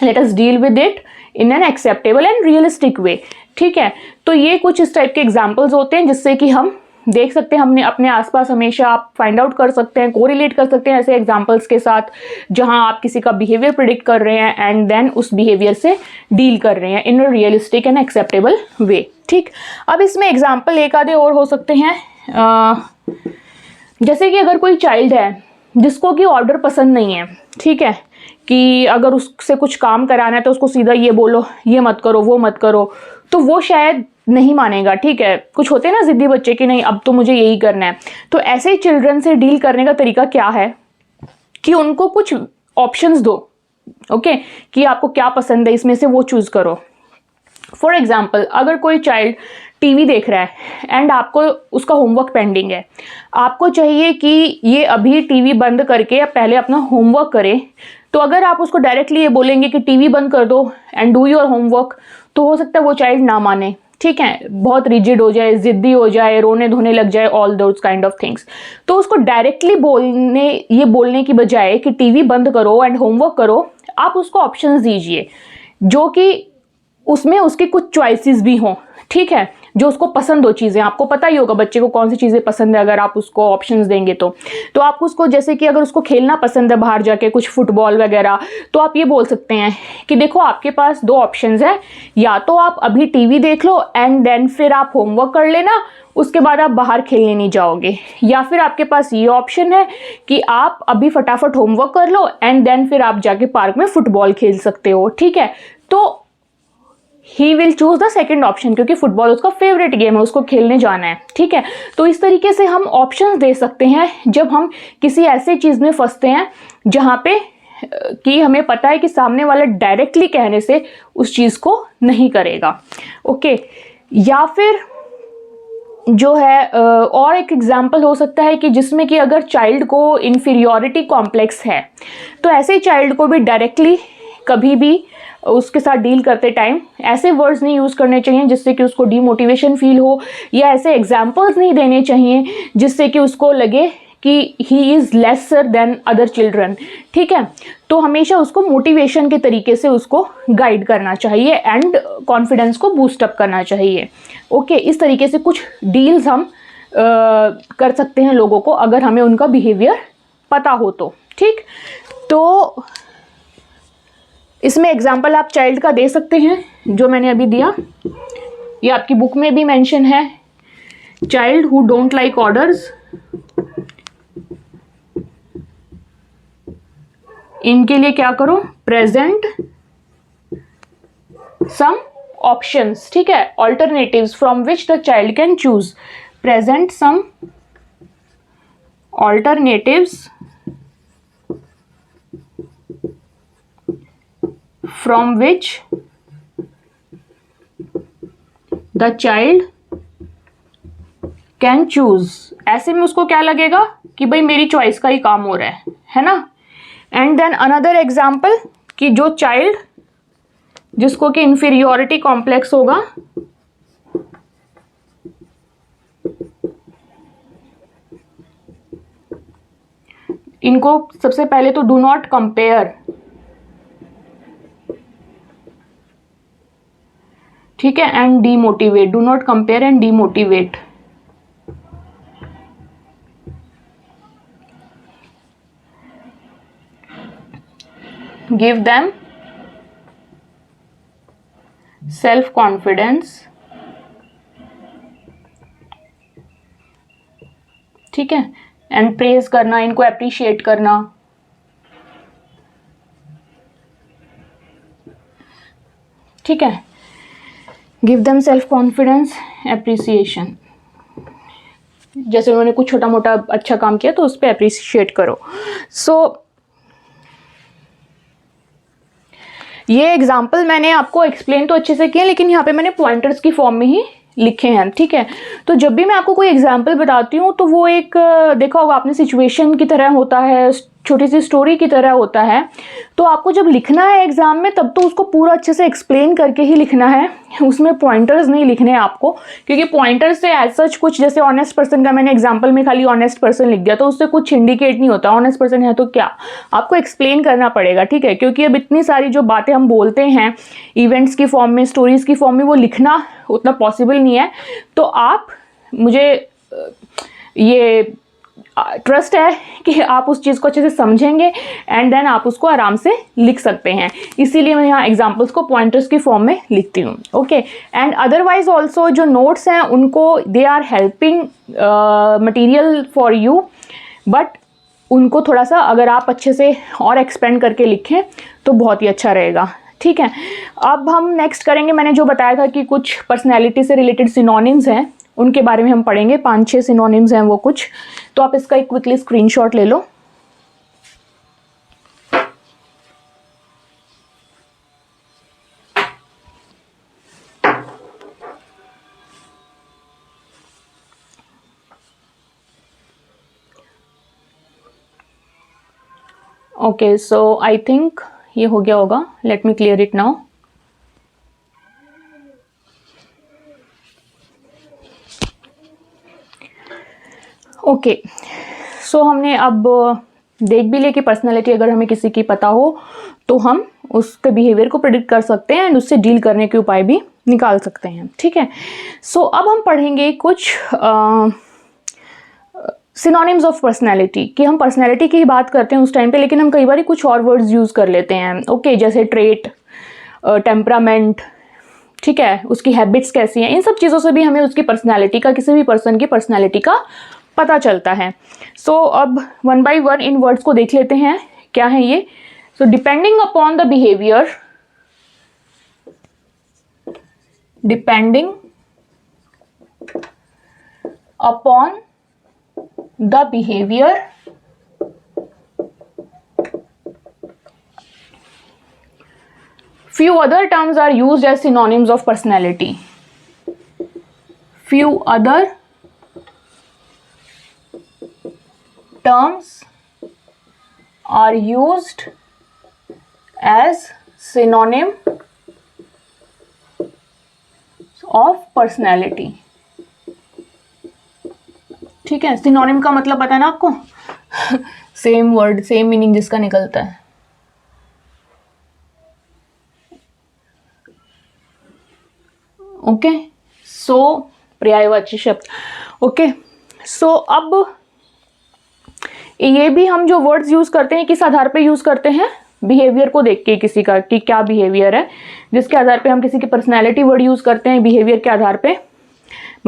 Speaker 1: let us deal with it in an acceptable and realistic way, ठीक है। तो ये कुछ इस टाइप के एग्जाम्पल्स होते हैं जिससे कि हम देख सकते हैं, हमने अपने आसपास हमेशा आप फाइंड आउट कर सकते हैं, कोरिलेट कर सकते हैं ऐसे एग्जाम्पल्स के साथ जहां आप किसी का बिहेवियर प्रिडिक्ट कर रहे हैं एंड देन उस बिहेवियर से डील कर रहे हैं इन अ रियलिस्टिक एंड एक्सेप्टेबल वे, ठीक। अब इसमें एग्जाम्पल एक आधे और हो सकते हैं, जैसे कि अगर कोई चाइल्ड है जिसको कि ऑर्डर पसंद नहीं है, ठीक है, कि अगर उससे कुछ काम कराना है तो उसको सीधा ये बोलो, ये मत करो वो मत करो, तो वो शायद नहीं मानेगा, ठीक है। कुछ होते हैं ना जिद्दी बच्चे कि नहीं अब तो मुझे यही करना है। तो ऐसे चिल्ड्रन से डील करने का तरीका क्या है कि उनको कुछ ऑप्शंस दो, ओके, कि आपको क्या पसंद है इसमें से वो चूज करो। फॉर एग्जाम्पल, अगर कोई चाइल्ड टीवी देख रहा है एंड आपको उसका होमवर्क पेंडिंग है, आपको चाहिए कि ये अभी टीवी बंद करके पहले अपना होमवर्क करे, तो अगर आप उसको डायरेक्टली ये बोलेंगे कि टीवी बंद कर दो एंड डू योर होमवर्क, तो हो सकता है वो चाइल्ड ना माने, ठीक है, बहुत रिजिड हो जाए, जिद्दी हो जाए, रोने धोने लग जाए, all those kind of things. तो उसको डायरेक्टली बोलने की बजाय कि टीवी बंद करो एंड होमवर्क करो, आप उसको ऑप्शंस दीजिए जो कि उसमें उसकी कुछ चॉइसेस भी हों, ठीक है, जो उसको पसंद हो चीज़ें। आपको पता ही होगा बच्चे को कौन सी चीज़ें पसंद है अगर आप उसको ऑप्शंस देंगे तो आप उसको, जैसे कि अगर उसको खेलना पसंद है बाहर जाके कुछ फुटबॉल वगैरह, तो आप ये बोल सकते हैं कि देखो आपके पास 2 ऑप्शंस हैं, या तो आप अभी टीवी देख लो एंड देन फिर आप होमवर्क कर लेना, उसके बाद आप बाहर खेलने नहीं जाओगे, या फिर आपके पास ये ऑप्शन है कि आप अभी फटाफट होमवर्क कर लो एंड देन फिर आप जाके पार्क में फुटबॉल खेल सकते हो, ठीक है। तो he will choose the second option क्योंकि फुटबॉल उसका फेवरेट गेम है, उसको खेलने जाना है, ठीक है। तो इस तरीके से हम ऑप्शंस दे सकते हैं जब हम किसी ऐसे चीज़ में फंसते हैं जहाँ पे कि हमें पता है कि सामने वाला डायरेक्टली कहने से उस चीज़ को नहीं करेगा, ओके। या फिर जो है और एक एग्जाम्पल हो सकता है कि जिसमें कि अगर चाइल्ड को इन्फीरियोरिटी कॉम्प्लेक्स है, तो ऐसे चाइल्ड को भी डायरेक्टली कभी भी उसके साथ डील करते टाइम ऐसे वर्ड्स नहीं यूज़ करने चाहिए जिससे कि उसको डीमोटिवेशन फील हो, या ऐसे एग्जाम्पल्स नहीं देने चाहिए जिससे कि उसको लगे कि he is lesser than other children, ठीक है। तो हमेशा उसको मोटिवेशन के तरीके से उसको गाइड करना चाहिए एंड कॉन्फिडेंस को बूस्ट अप करना चाहिए, ओके। इस तरीके से कुछ डील्स हम कर सकते हैं लोगों को अगर हमें उनका बिहेवियर पता हो तो, ठीक। तो इसमें एग्जाम्पल आप चाइल्ड का दे सकते हैं जो मैंने अभी दिया, ये आपकी बुक में भी मेंशन है। Child who don't like orders, इनके लिए क्या करो, प्रेजेंट सम ऑप्शंस, ठीक है, alternatives from which the child can choose, present some alternatives from which the child can choose। ऐसे में उसको क्या लगेगा कि भाई मेरी चॉइस का ही काम हो रहा है ना। एंड देन अनदर एग्जाम्पल कि जो चाइल्ड जिसको कि इंफीरियोरिटी कॉम्प्लेक्स होगा, इनको सबसे पहले तो डू नॉट कंपेयर, ठीक है, and demotivate, do not compare and demotivate. Give them self confidence, ठीक है, एंड प्रेज करना, इनको अप्रिशिएट करना, ठीक है, give them self confidence, appreciation, जैसे उन्होंने कुछ छोटा मोटा अच्छा काम किया तो उस पर अप्रिशिएट करो। सो ये एग्जाम्पल मैंने आपको एक्सप्लेन तो अच्छे से किया, लेकिन यहाँ पे मैंने पॉइंटर्स की फॉर्म में ही लिखे हैं, ठीक है। तो जब भी मैं आपको कोई एग्जाम्पल बताती हूँ तो वो एक देखा होगा आपने सिचुएशन की तरह होता है, छोटी सी स्टोरी की तरह होता है। तो आपको जब लिखना है एग्जाम में तब तो उसको पूरा अच्छे से एक्सप्लेन करके ही लिखना है, उसमें पॉइंटर्स नहीं लिखने हैं आपको, क्योंकि पॉइंटर्स से एज सच कुछ, जैसे ऑनेस्ट पर्सन का मैंने एग्जाम्पल में खाली ऑनेस्ट पर्सन लिख दिया तो उससे कुछ इंडिकेट नहीं होता ऑनेस्ट पर्सन है तो क्या, आपको एक्सप्लेन करना पड़ेगा, ठीक है। क्योंकि अब इतनी सारी जो बातें हम बोलते हैं इवेंट्स की फॉर्म में, स्टोरीज की फॉर्म में, वो लिखना उतना पॉसिबल नहीं है। तो आप, मुझे ये ट्रस्ट है कि आप उस चीज़ को अच्छे से समझेंगे एंड देन आप उसको आराम से लिख सकते हैं, इसीलिए मैं यहाँ एग्जाम्पल्स को पॉइंटर्स की फॉर्म में लिखती हूँ, ओके। एंड अदरवाइज ऑल्सो जो नोट्स हैं उनको they are helping material for you, but उनको थोड़ा सा अगर आप अच्छे से और एक्सपेंड करके लिखें तो बहुत ही अच्छा रहेगा, ठीक है। अब हम नेक्स्ट करेंगे, मैंने जो बताया था कि कुछ पर्सनैलिटी से रिलेटेड सिनोनिम्स हैं उनके बारे में हम पढ़ेंगे, 5-6 सिनोनिम्स हैं वो कुछ, तो आप इसका एक क्विकली स्क्रीनशॉट ले लो। ओके, सो आई थिंक ये हो गया होगा, let me clear it now. Okay, so हमने अब देख भी लिया कि पर्सनालिटी अगर हमें किसी की पता हो तो हम उसके बिहेवियर को प्रेडिक्ट कर सकते हैं एंड उससे डील करने के उपाय भी निकाल सकते हैं, ठीक है। सो अब हम पढ़ेंगे कुछ सिनोनिम्स ऑफ पर्सनैलिटी, कि हम पर्सनैलिटी की ही बात करते हैं उस टाइम पे, लेकिन हम कई बार कुछ और वर्ड्स यूज़ कर लेते हैं, ओके, जैसे ट्रेट, टेम्परामेंट, ठीक है, उसकी हैबिट्स कैसी हैं, इन सब चीज़ों से भी हमें उसकी पर्सनैलिटी का, किसी भी पर्सन की पर्सनैलिटी का पता चलता है। सो अब one by one in words को देख लेते हैं क्या है ये। So depending upon the behaviour, depending upon the behaviour, few other terms are used as synonyms of personality. Few other terms are used as synonym of personality. ठीक है, synonym का मतलब पता है ना आपको, सेम वर्ड सेम मीनिंग जिसका निकलता है। ओके, सो पर्यायवाची शब्द, ओके। सो अब ये भी हम जो वर्ड्स यूज करते हैं किस आधार पे यूज करते हैं, बिहेवियर को देख के, किसी का कि क्या बिहेवियर है, जिसके आधार पे हम किसी की पर्सनैलिटी वर्ड यूज करते हैं बिहेवियर के आधार पे,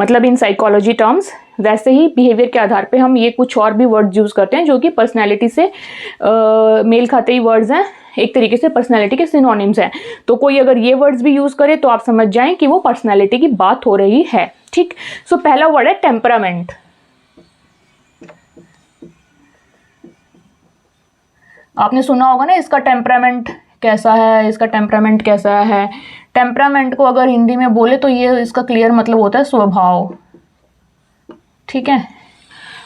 Speaker 1: मतलब इन साइकोलॉजी टर्म्स, वैसे ही बिहेवियर के आधार पे हम ये कुछ और भी वर्ड्स यूज करते हैं जो कि पर्सनैलिटी से मेल खाते ही वर्ड्स हैं, एक तरीके से पर्सनैलिटी के सिनोनिम्स हैं। तो कोई अगर ये वर्ड्स भी यूज करे तो आप समझ जाएं कि वो पर्सनैलिटी की बात हो रही है, ठीक। सो पहला वर्ड है टेम्परामेंट। आपने सुना होगा ना, इसका टेम्परामेंट कैसा है, इसका टेम्परामेंट कैसा है। टेम्परामेंट को अगर हिंदी में बोले तो ये इसका क्लियर मतलब होता है स्वभाव, ठीक है।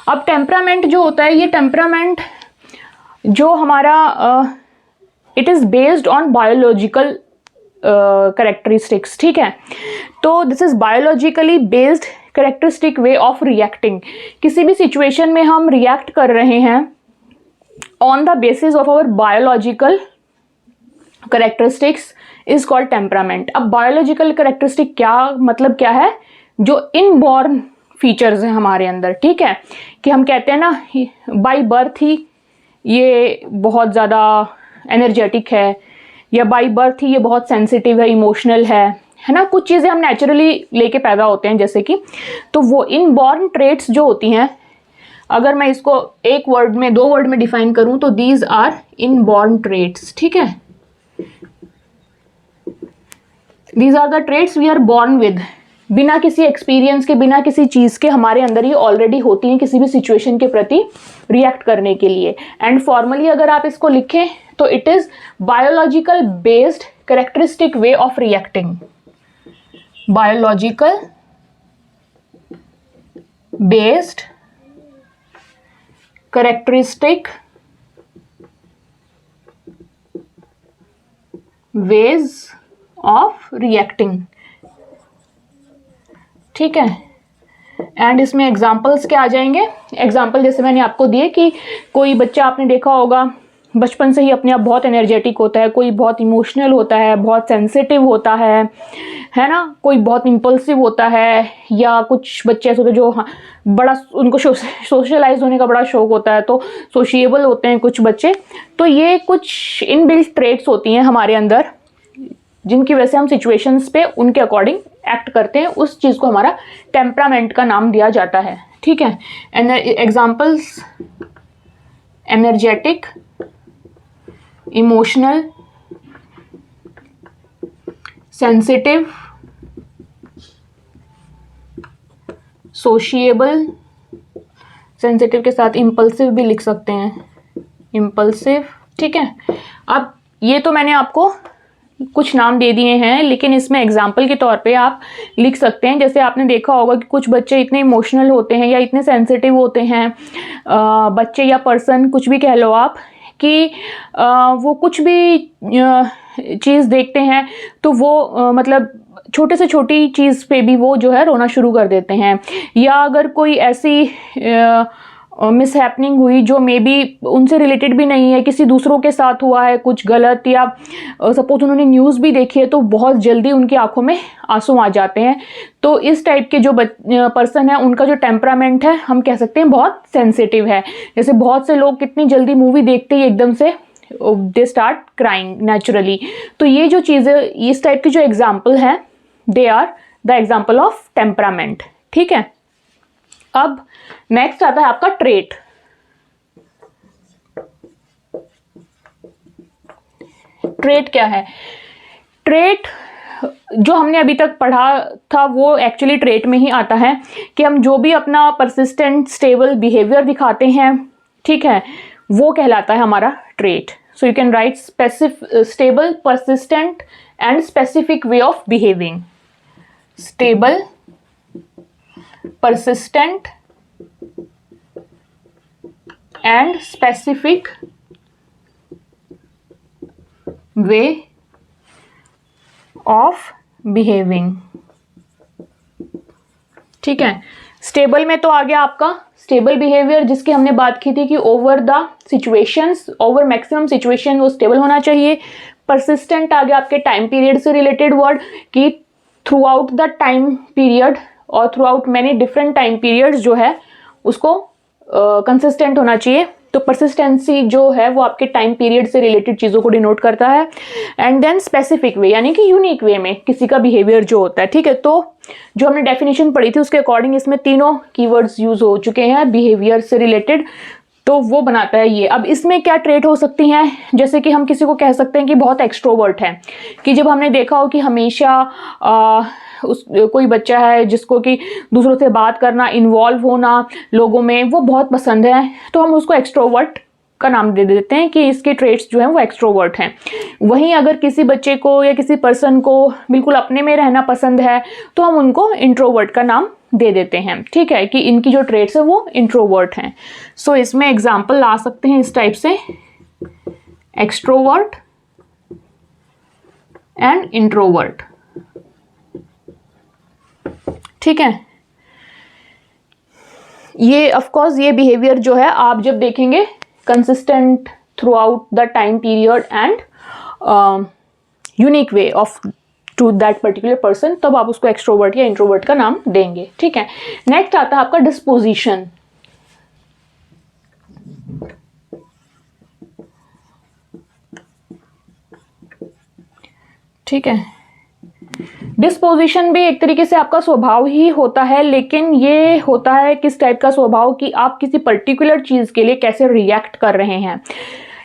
Speaker 1: अब टेम्परामेंट जो होता है, ये टेम्परामेंट जो हमारा it is based on biological characteristics, ठीक है। तो this is biologically based characteristic way of reacting. किसी भी सिचुएशन में हम रिएक्ट कर रहे हैं on the basis of our biological characteristics is called temperament. अब बायोलॉजिकल करेक्टरिस्टिक क्या मतलब क्या है? जो इनबॉर्न फीचर्स हैं हमारे अंदर, ठीक है, कि हम कहते हैं ना बाय बर्थ ही ये बहुत ज़्यादा एनर्जेटिक है, या बाय बर्थ ही ये बहुत सेंसिटिव है, इमोशनल है ना। कुछ चीज़ें हम नेचुरली लेके पैदा होते हैं जैसे कि, तो वो इनबॉर्न ट्रेट्स जो होती हैं, अगर मैं इसको एक वर्ड में, दो वर्ड में डिफाइन करूं तो दीज आर इनबॉर्न ट्रेट्स, ठीक है। These are the traits we are born with, बिना किसी एक्सपीरियंस के, बिना किसी चीज़ के हमारे अंदर ये ऑलरेडी होती हैं किसी भी सिचुएशन के प्रति रिएक्ट करने के लिए। एंड फॉर्मली अगर आप इसको लिखें तो it is biological based characteristic way of reacting. Biological based characteristic ways of reacting, ठीक है। एंड इसमें एग्जाम्पल्स क्या आ जाएंगे? एग्जाम्पल जैसे मैंने आपको दिए कि कोई बच्चा आपने देखा होगा बचपन से ही अपने आप बहुत एनर्जेटिक होता है, कोई बहुत इमोशनल होता है, बहुत सेंसिटिव होता है ना, कोई बहुत इम्पल्सिव होता है, या कुछ बच्चे ऐसे होते हैं जो बड़ा उनको सोशलाइज होने का बड़ा शौक होता है, तो सोशिएबल होते हैं कुछ बच्चे। तो ये कुछ इनबिल्ट ट्रेट्स होती हैं हमारे अंदर जिनकी वजह से हम सिचुएशंस पे उनके अकॉर्डिंग एक्ट करते हैं, उस चीज़ को हमारा टेम्परामेंट का नाम दिया जाता है, ठीक है। Examples energetic, emotional, sensitive, sociable, sensitive के साथ इम्पल्सिव भी लिख सकते हैं, इम्पल्सिव, ठीक है। अब ये तो मैंने आपको कुछ नाम दे दिए हैं, लेकिन इसमें एग्जाम्पल के तौर पे आप लिख सकते हैं। जैसे आपने देखा होगा कि कुछ बच्चे इतने इमोशनल होते हैं या इतने सेंसिटिव होते हैं, बच्चे या पर्सन कुछ भी कह लो आप, कि वो कुछ भी चीज़ देखते हैं तो वो मतलब छोटे से छोटी चीज़ पे भी वो जो है रोना शुरू कर देते हैं। या अगर कोई ऐसी मिस हैपनिंग हुई जो मे बी उनसे रिलेटेड भी नहीं है, किसी दूसरों के साथ हुआ है कुछ गलत, या सपोज उन्होंने न्यूज़ भी देखी है, तो बहुत जल्दी उनकी आंखों में आंसू आ जाते हैं। तो इस टाइप के जो पर्सन है उनका जो टेम्परामेंट है हम कह सकते हैं बहुत सेंसिटिव है। जैसे बहुत से लोग कितनी जल्दी मूवी देखते ही एकदम से दे स्टार्ट क्राइंग नेचुरली। तो ये जो चीज़ें, इस टाइप की जो एग्जाम्पल है, they are the example of temperament, ठीक है। अब नेक्स्ट आता है आपका ट्रेट। ट्रेट क्या है? ट्रेट जो हमने अभी तक पढ़ा था वो एक्चुअली ट्रेट में ही आता है कि हम जो भी अपना परसिस्टेंट स्टेबल बिहेवियर दिखाते हैं, ठीक है, वो कहलाता है हमारा trait. So you can write stable, persistent and specific way of behaving. Stable, persistent and specific way of behaving, ठीक है। स्टेबल में तो आ गया आपका स्टेबल बिहेवियर, जिसकी हमने बात की थी कि over the situations, over maximum situation वो स्टेबल होना चाहिए। परसिस्टेंट आ गया आपके टाइम पीरियड से रिलेटेड वर्ड, कि throughout the time period और throughout many different time periods जो है उसको कंसिस्टेंट होना चाहिए। तो परसिस्टेंसी जो है वो आपके टाइम पीरियड से रिलेटेड चीज़ों को डिनोट करता है। एंड देन स्पेसिफिक वे, यानी कि यूनिक वे में किसी का बिहेवियर जो होता है, ठीक है। तो जो हमने डेफिनेशन पढ़ी थी उसके अकॉर्डिंग इसमें तीनों कीवर्ड्स यूज हो चुके हैं बिहेवियर से रिलेटेड, तो वो बनाता है ये। अब इसमें क्या ट्रेट हो सकती हैं? जैसे कि हम किसी को कह सकते हैं कि बहुत एक्सट्रोवर्ट है, कि जब हमने देखा हो कि हमेशा कोई बच्चा है जिसको कि दूसरों से बात करना, इन्वॉल्व होना लोगों में वो बहुत पसंद है, तो हम उसको एक्सट्रोवर्ट का नाम दे देते हैं कि इसके ट्रेट्स जो हैं वो एक्सट्रोवर्ट हैं। वहीं अगर किसी बच्चे को या किसी पर्सन को बिल्कुल अपने में रहना पसंद है तो हम उनको इंट्रोवर्ट का नाम दे देते हैं, ठीक है, कि इनकी जो ट्रेट्स है वो इंट्रोवर्ट हैं। सो इसमें एग्जाम्पल ला सकते हैं इस टाइप से, एक्सट्रोवर्ट एंड इंट्रोवर्ट। ठीक है, ये ऑफ कोर्स ये बिहेवियर जो है आप जब देखेंगे consistent throughout the time period and unique way of to that particular person, तब आप उसको एक्सट्रोवर्ट या इंट्रोवर्ट का नाम देंगे। ठीक है, नेक्स्ट आता है आपका डिस्पोजिशन। ठीक है, डिस्पोजिशन भी एक तरीके से आपका स्वभाव ही होता है, लेकिन ये होता है किस टाइप का स्वभाव कि आप किसी पर्टिकुलर चीज के लिए कैसे रिएक्ट कर रहे हैं।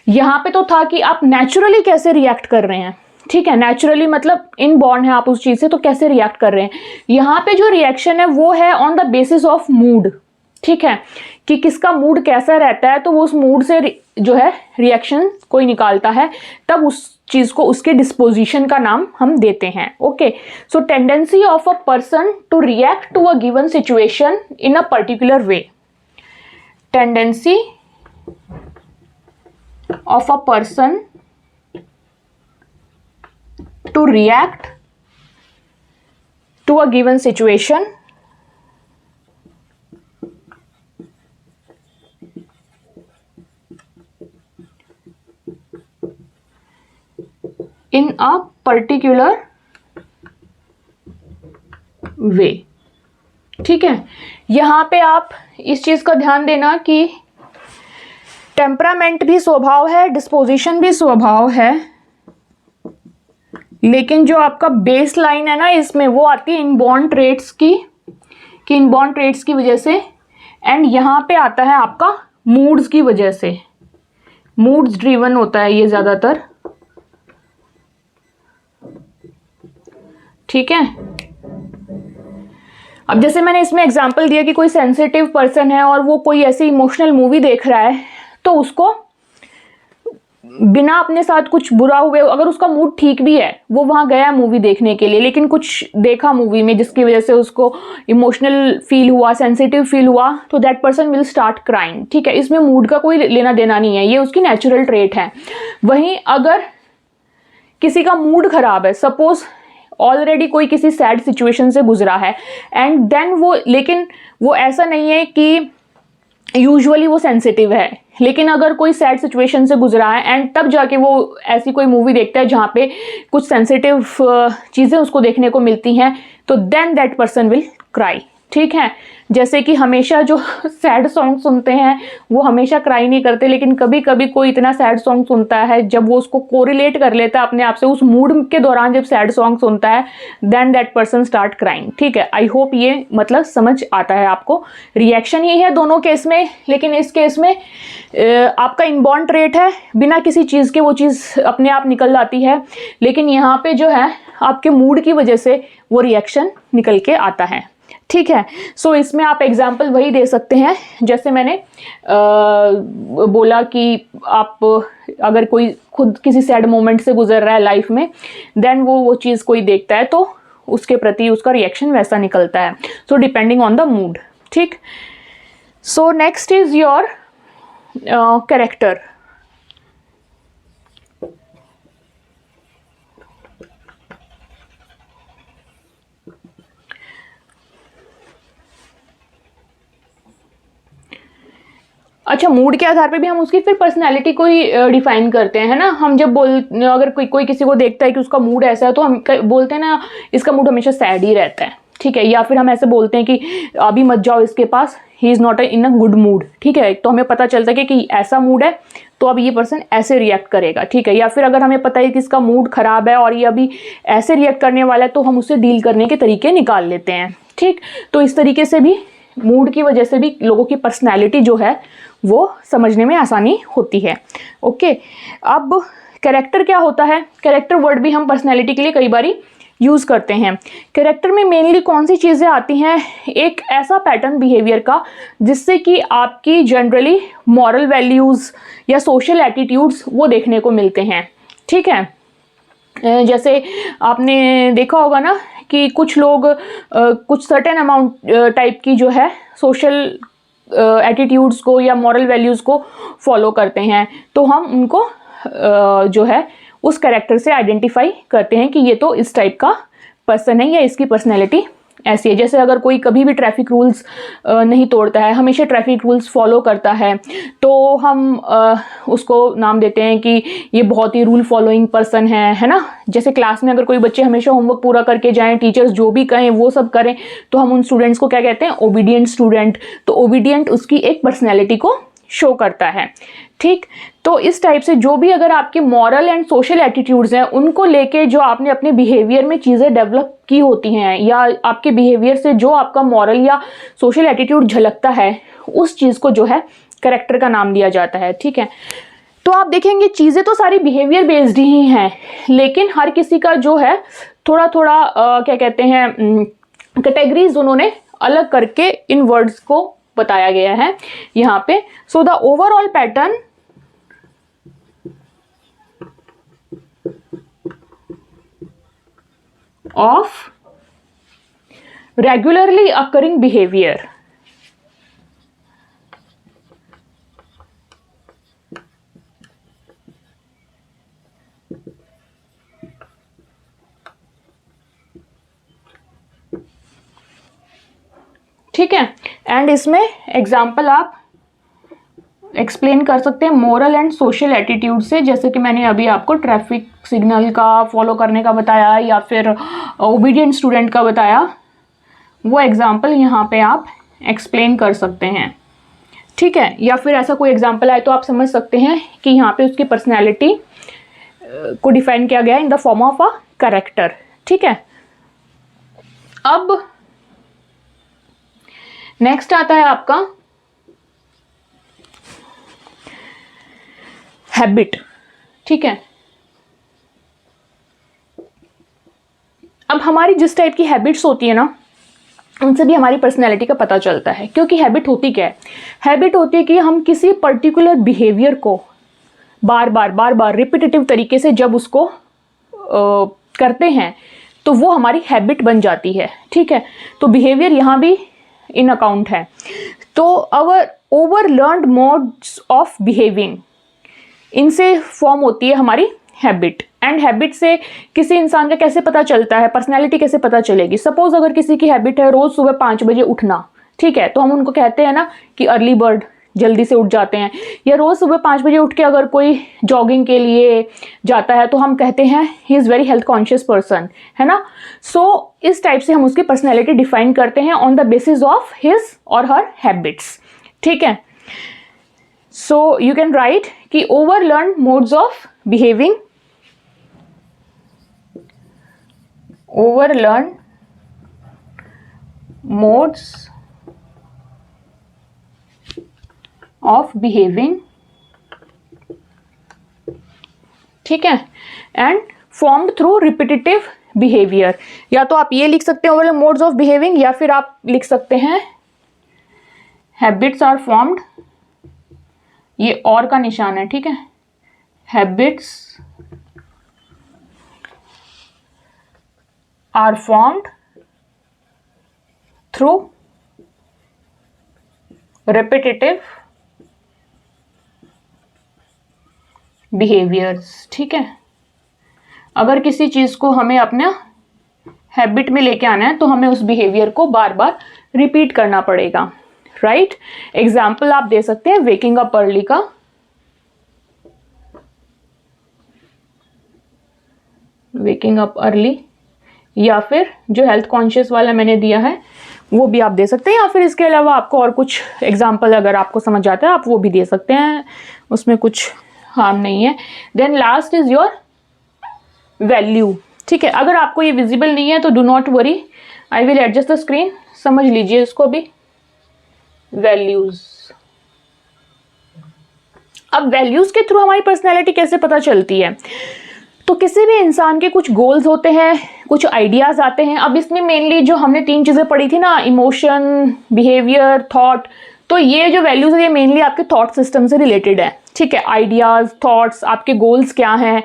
Speaker 1: यहाँ पे तो था कि आप नेचुरली कैसे रिएक्ट कर रहे हैं। ठीक है, नेचुरली मतलब इनबॉर्न है आप उस चीज से, तो कैसे रिएक्ट कर रहे हैं। यहाँ पे जो रिएक्शन है वो है on the basis of mood. ठीक है, कि किसका मूड कैसा रहता है, तो वो उस मूड से जो है रिएक्शन कोई निकालता है, तब उस चीज को उसके डिस्पोजिशन का नाम हम देते हैं। Okay, so tendency of a person to react to a given situation in a particular way. Tendency of a person to react to a given situation in a particular way। ठीक है, यहां पे आप इस चीज का ध्यान देना कि टेम्परामेंट भी स्वभाव है, डिस्पोजिशन भी स्वभाव है, लेकिन जो आपका बेस लाइन है ना इसमें, वो आती है इनबॉर्न ट्रेट्स की, कि इनबॉर्न ट्रेट्स की वजह से, एंड यहां पे आता है आपका मूड्स की वजह से। मूड्स ड्रिवन होता है ये ज्यादातर। ठीक है, अब जैसे मैंने इसमें एग्जांपल दिया कि कोई सेंसिटिव पर्सन है और वो कोई ऐसी इमोशनल मूवी देख रहा है, तो उसको बिना अपने साथ कुछ बुरा हुए, अगर उसका मूड ठीक भी है, वो वहां गया मूवी देखने के लिए, लेकिन कुछ देखा मूवी में जिसकी वजह से उसको इमोशनल फील हुआ, सेंसिटिव फील हुआ, तो that person will start crying. ठीक है, इसमें मूड का कोई लेना देना नहीं है, ये उसकी नेचुरल ट्रेट है। वहीं अगर किसी का मूड खराब है, सपोज ऑलरेडी कोई किसी सैड सिचुएशन से गुजरा है, एंड देन वो, लेकिन वो ऐसा नहीं है कि यूजुअली वो सेंसिटिव है, लेकिन अगर कोई सैड सिचुएशन से गुजरा है एंड तब जाके वो ऐसी कोई मूवी देखता है जहाँ पे कुछ सेंसिटिव चीज़ें उसको देखने को मिलती हैं, तो then that person will cry. ठीक है, जैसे कि हमेशा जो सैड सॉन्ग सुनते हैं वो हमेशा क्राई नहीं करते, लेकिन कभी कभी कोई इतना सैड सॉन्ग सुनता है, जब वो उसको कोरिलेट कर लेता है अपने आप से, उस मूड के दौरान जब सैड सॉन्ग सुनता है, then that person start crying. ठीक है, आई होप ये मतलब समझ आता है आपको। रिएक्शन यही है दोनों केस में, लेकिन इस केस में आपका इनबॉर्न ट्रेट है, बिना किसी चीज़ के वो चीज़ अपने आप निकल जाती है, लेकिन यहाँ पे जो है आपके मूड की वजह से वो रिएक्शन निकल के आता है। ठीक है, सो इसमें आप एग्जाम्पल वही दे सकते हैं जैसे मैंने बोला कि आप अगर कोई खुद किसी सैड मोमेंट से गुजर रहा है लाइफ में, देन वो चीज़ कोई देखता है तो उसके प्रति उसका रिएक्शन वैसा निकलता है। So depending on the mood. ठीक, so next is your character. अच्छा, मूड के आधार पे भी हम उसकी फिर पर्सनैलिटी को ही डिफाइन करते हैं, है ना। हम जब अगर कोई किसी को देखता है कि उसका मूड ऐसा है, तो हम बोलते हैं ना इसका मूड हमेशा सैड ही रहता है। ठीक है, या फिर हम ऐसे बोलते हैं कि अभी मत जाओ इसके पास, he is not in a good mood. ठीक है, तो हमें पता चलता है कि ऐसा मूड है तो अब ये पर्सन ऐसे रिएक्ट करेगा। ठीक है, या फिर अगर हमें पता है कि इसका मूड खराब है और ये अभी ऐसे रिएक्ट करने वाला है, तो हम उससे डील करने के तरीके निकाल लेते हैं। ठीक, तो इस तरीके से भी मूड की वजह से भी लोगों की पर्सनैलिटी जो है वो समझने में आसानी होती है। ओके, अब कैरेक्टर क्या होता है। कैरेक्टर वर्ड भी हम पर्सनैलिटी के लिए कई बारी यूज़ करते हैं। कैरेक्टर में मेनली कौन सी चीज़ें आती हैं, एक ऐसा पैटर्न बिहेवियर का जिससे कि आपकी जनरली मॉरल वैल्यूज़ या सोशल एटीट्यूड्स वो देखने को मिलते हैं। ठीक है, जैसे आपने देखा होगा ना कि कुछ लोग कुछ सर्टेन अमाउंट टाइप की जो है सोशल एटीट्यूड्स को या मॉरल वैल्यूज़ को फॉलो करते हैं, तो हम उनको जो है उस कैरेक्टर से आइडेंटिफाई करते हैं कि ये तो इस टाइप का पर्सन है या इसकी पर्सनैलिटी ऐसी है। जैसे अगर कोई कभी भी ट्रैफिक रूल्स नहीं तोड़ता है, हमेशा ट्रैफिक रूल्स फॉलो करता है, तो हम उसको नाम देते हैं कि ये बहुत ही रूल फॉलोइंग पर्सन है ना। जैसे क्लास में अगर कोई बच्चे हमेशा होमवर्क पूरा करके जाएं, टीचर्स जो भी कहें वो सब करें, तो हम उन स्टूडेंट्स को क्या कहते हैं, ओबीडियंट स्टूडेंट। तो ओबीडियंट उसकी एक पर्सनैलिटी को शो करता है, ठीक। तो इस टाइप से जो भी अगर आपके मॉरल एंड सोशल एटीट्यूड्स हैं, उनको लेके जो आपने अपने बिहेवियर में चीज़ें डेवलप की होती हैं, या आपके बिहेवियर से जो आपका मॉरल या सोशल एटीट्यूड झलकता है, उस चीज़ को जो है कैरेक्टर का नाम दिया जाता है, ठीक है। तो आप देखेंगे चीज़ें तो सारी बिहेवियर बेस्ड ही हैं, लेकिन हर किसी का जो है थोड़ा थोड़ा क्या कहते हैं, कैटेगरीज उन्होंने अलग करके इन वर्ड्स को बताया गया है यहाँ पे। So the overall pattern of regularly occurring behaviour, ठीक है। एंड इसमें एग्जाम्पल आप एक्सप्लेन कर सकते हैं मोरल एंड सोशल एटीट्यूड से, जैसे कि मैंने अभी आपको ट्रैफिक सिग्नल का फॉलो करने का बताया या फिर ओबीडियंट स्टूडेंट का बताया, वो एग्जाम्पल यहाँ पे आप एक्सप्लेन कर सकते हैं, ठीक है। या फिर ऐसा कोई एग्जाम्पल आए तो आप समझ सकते हैं कि यहाँ पे उसकी पर्सनैलिटी को डिफाइन किया गया in the form of a character, ठीक है। अब नेक्स्ट आता है आपका हैबिट, ठीक है। अब हमारी जिस टाइप की हैबिट्स होती है ना, उनसे भी हमारी पर्सनैलिटी का पता चलता है। क्योंकि हैबिट होती क्या है, हैबिट होती है कि हम किसी पर्टिकुलर बिहेवियर को बार बार रिपीटेटिव तरीके से जब उसको करते हैं तो वो हमारी हैबिट बन जाती है, ठीक है। तो बिहेवियर यहाँ भी इन अकाउंट है। तो our over learned modes of behaving, इनसे फॉर्म होती है हमारी हैबिट। एंड हैबिट से किसी इंसान का कैसे पता चलता है, पर्सनैलिटी कैसे पता चलेगी। सपोज अगर किसी की हैबिट है रोज सुबह 5 बजे उठना, ठीक है, तो हम उनको कहते हैं ना कि अर्ली बर्ड, जल्दी से उठ जाते हैं। या रोज सुबह 5 बजे उठ के अगर कोई जॉगिंग के लिए जाता है तो हम कहते हैं he is very health conscious person, है ना। सो इस टाइप से हम उसकी पर्सनैलिटी डिफाइन करते हैं on the basis of his और हर हैबिट्स, ठीक है। सो यू कैन राइट कि over learn modes of behaving, over learn modes of behaving, ठीक है, and formed through repetitive behaviour. या तो आप ये लिख सकते हैं ओवर मोड्स ऑफ बिहेविंग, या फिर आप लिख सकते हैं हैबिट्स आर फॉर्म्ड, ये और का निशान है, ठीक है, habits are formed through repetitive behaviours, ठीक है। अगर किसी चीज को हमें अपना हैबिट में लेके आना है तो हमें उस बिहेवियर को बार बार रिपीट करना पड़ेगा, राइट। एग्जाम्पल आप दे सकते हैं वेकिंग अप अर्ली का, वेकिंग अप अर्ली, या फिर जो हेल्थ कॉन्शियस वाला मैंने दिया है वो भी आप दे सकते हैं। या फिर इसके अलावा आपको और कुछ एग्जाम्पल अगर आपको समझ आता है आप वो भी दे सकते हैं, उसमें कुछ हार्म नहीं है। Then last is your value, ठीक है। अगर आपको ये विजिबल नहीं है तो do not worry, I will adjust the screen, समझ लीजिए इसको भी। वैल्यूज, अब वैल्यूज के थ्रू हमारी पर्सनैलिटी कैसे पता चलती है, तो किसी भी इंसान के कुछ गोल्स होते हैं, कुछ आइडियाज आते हैं। अब इसमें मेनली जो हमने 3 चीजें पढ़ी थी ना, इमोशन, बिहेवियर, थॉट, तो ये जो वैल्यूज है ये मेनली आपके थॉट सिस्टम से रिलेटेड है, ठीक है। आइडियाज, थॉट्स, आपके गोल्स क्या हैं,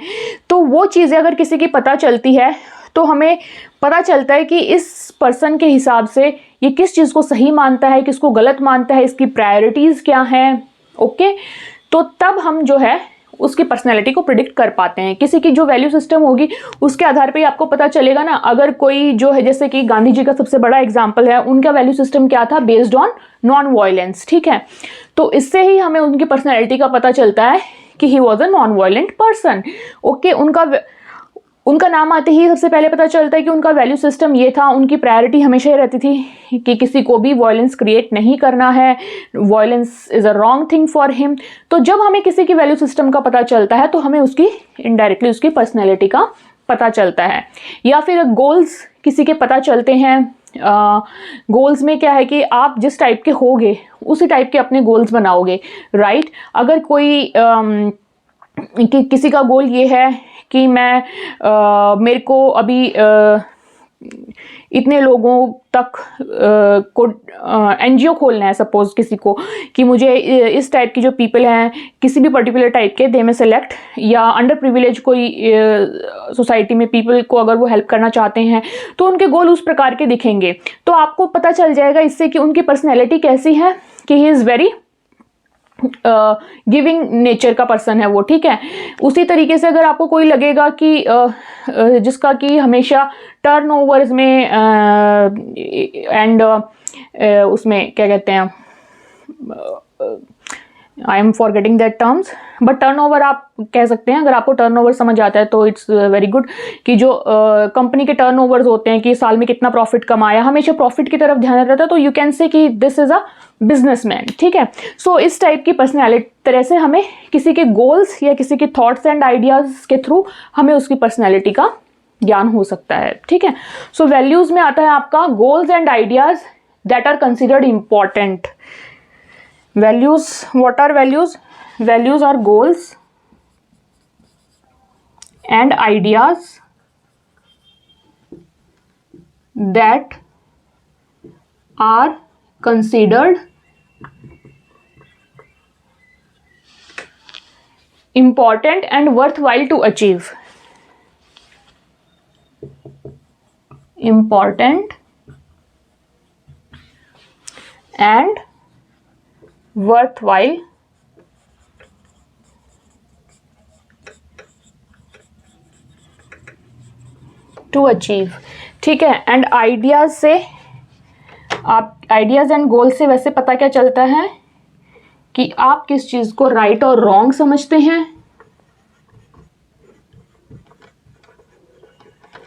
Speaker 1: तो वो चीज़ें अगर किसी की पता चलती है तो हमें पता चलता है कि इस पर्सन के हिसाब से ये किस चीज़ को सही मानता है, किसको गलत मानता है, इसकी प्रायोरिटीज़ क्या हैं, ओके। तो तब हम जो है उसकी पर्सनैलिटी को प्रिडिक्ट कर पाते हैं। किसी की जो वैल्यू सिस्टम होगी उसके आधार पे आपको पता चलेगा ना। अगर कोई जो है, जैसे कि गांधी जी का सबसे बड़ा एग्जाम्पल है, उनका वैल्यू सिस्टम क्या था, बेस्ड ऑन नॉन वायलेंस, ठीक है। तो इससे ही हमें उनकी पर्सनैलिटी का पता चलता है कि he was a non violent person. Okay, उनका नाम आते ही सबसे पहले पता चलता है कि उनका वैल्यू सिस्टम ये था। उनकी प्रायोरिटी हमेशा ये रहती थी कि किसी को भी वायलेंस क्रिएट नहीं करना है, violence is a wrong thing for him. तो जब हमें किसी की वैल्यू सिस्टम का पता चलता है तो हमें उसकी इनडायरेक्टली उसकी पर्सनैलिटी का पता चलता है। या फिर गोल्स किसी के पता चलते हैं। गोल्स में क्या है कि आप जिस टाइप के होगे उसी टाइप के अपने गोल्स बनाओगे, राइट। अगर कोई किसी का गोल ये है कि मेरे को अभी इतने लोगों तक को एनजीओ खोलना है, सपोज किसी को, कि मुझे इस टाइप की जो पीपल हैं किसी भी पर्टिकुलर टाइप के, दे में सेलेक्ट, या अंडर प्रिविलेज कोई सोसाइटी में पीपल को अगर वो हेल्प करना चाहते हैं तो उनके गोल उस प्रकार के दिखेंगे। तो आपको पता चल जाएगा इससे कि उनकी पर्सनैलिटी कैसी है, कि he is very giving nature का पर्सन है वो, ठीक है। उसी तरीके से अगर आपको कोई लगेगा कि जिसका कि हमेशा टर्नओवर्स में एंड उसमें क्या कहते हैं, I am forgetting that terms, but turnover आप कह सकते हैं। अगर आपको टर्नओवर समझ आता है तो इट्स वेरी गुड, कि जो कंपनी के टर्नओवर्स होते हैं कि साल में कितना प्रॉफिट कमाया, हमेशा प्रॉफिट की तरफ ध्यान रहता है, तो यू कैन से कि दिस इज अ बिजनेसमैन, ठीक है। सो इस टाइप की पर्सनैलिटी तरह से हमें किसी के गोल्स या किसी के थॉट्स एंड आइडियाज के थ्रू हमें उसकी पर्सनैलिटी का ज्ञान हो सकता है, ठीक है। सो वैल्यूज में आता है आपका goals and ideas that are considered important. Values, what are values? Values are goals and ideas that are considered important and worthwhile to achieve. Important and worthwhile to achieve, ठीक है। And ideas से, आप ideas and गोल से वैसे पता क्या चलता है कि आप किस चीज को राइट और रॉन्ग समझते हैं,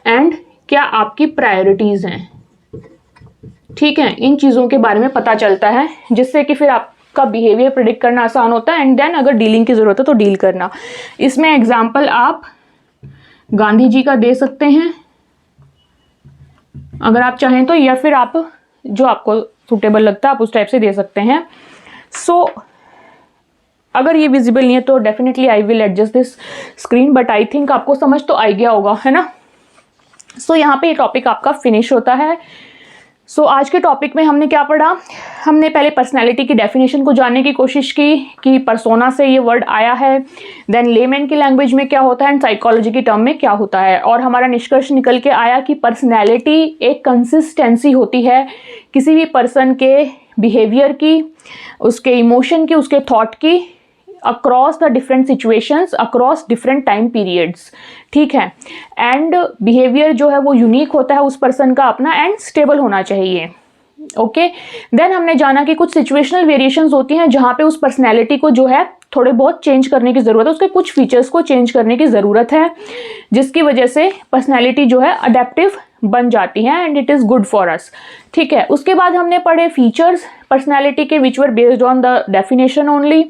Speaker 1: एंड क्या आपकी प्रायोरिटीज हैं, ठीक है। इन चीजों के बारे में पता चलता है, जिससे कि फिर आपका बिहेवियर प्रिडिक्ट करना आसान होता है, एंड देन अगर डीलिंग की जरूरत है तो डील करना। इसमें एग्जांपल आप गांधी जी का दे सकते हैं अगर आप चाहें तो, या फिर आप जो आपको सुटेबल लगता है आप उस टाइप से दे सकते हैं। सो अगर ये विजिबल नहीं है तो definitely I will adjust this screen, but I think आपको समझ तो आ गया होगा, है ना। सो यहाँ पे ये टॉपिक आपका फिनिश होता है। सो आज के टॉपिक में हमने क्या पढ़ा, हमने पहले पर्सनैलिटी की डेफिनेशन को जानने की कोशिश की कि पर्सोना से ये वर्ड आया है, देन लेमैन की लैंग्वेज में क्या होता है एंड साइकोलॉजी की टर्म में क्या होता है, और हमारा निष्कर्ष निकल के आया कि पर्सनैलिटी एक कंसिस्टेंसी होती है किसी भी पर्सन के बिहेवियर की, उसके इमोशन की, उसके थॉट की, across the different situations, across different time periods, ठीक है। एंड बिहेवियर जो है वो यूनिक होता है उस पर्सन का अपना, एंड स्टेबल होना चाहिए, ओके। देन हमने जाना कि कुछ सिचुएशनल वेरिएशंस होती हैं जहाँ पे उस पर्सनैलिटी को जो है थोड़े बहुत चेंज करने की ज़रूरत है, उसके कुछ फीचर्स को चेंज करने की ज़रूरत है, जिसकी वजह से पर्सनैलिटी जो है अडेप्टिव बन जाती है, and it is good for us, ठीक है। उसके बाद हमने पढ़े फीचर्स पर्सनैलिटी के which were based on the definition only,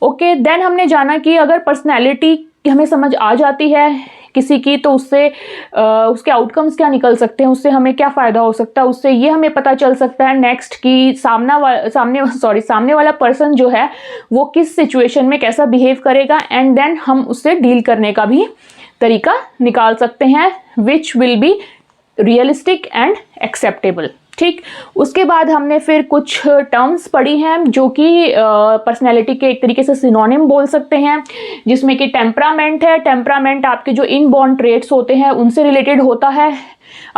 Speaker 1: okay. Then हमने जाना कि अगर पर्सनैलिटी हमें समझ आ जाती है किसी की, तो उससे उसके आउटकम्स क्या निकल सकते हैं, उससे हमें क्या फ़ायदा हो सकता है, उससे ये हमें पता चल सकता है नेक्स्ट कि सामने वाला पर्सन जो है वो किस सिचुएशन में कैसा बिहेव करेगा, एंड देन हम उससे डील करने का भी तरीका निकाल सकते हैं which will be realistic and acceptable, ठीक, उसके बाद हमने फिर कुछ टर्म्स पढ़ी हैं जो कि पर्सनैलिटी के एक तरीके से सिनोनिम बोल सकते हैं, जिसमें कि टेम्परामेंट है। टेम्परामेंट आपके जो इनबॉर्न ट्रेट्स होते हैं उनसे रिलेटेड होता है।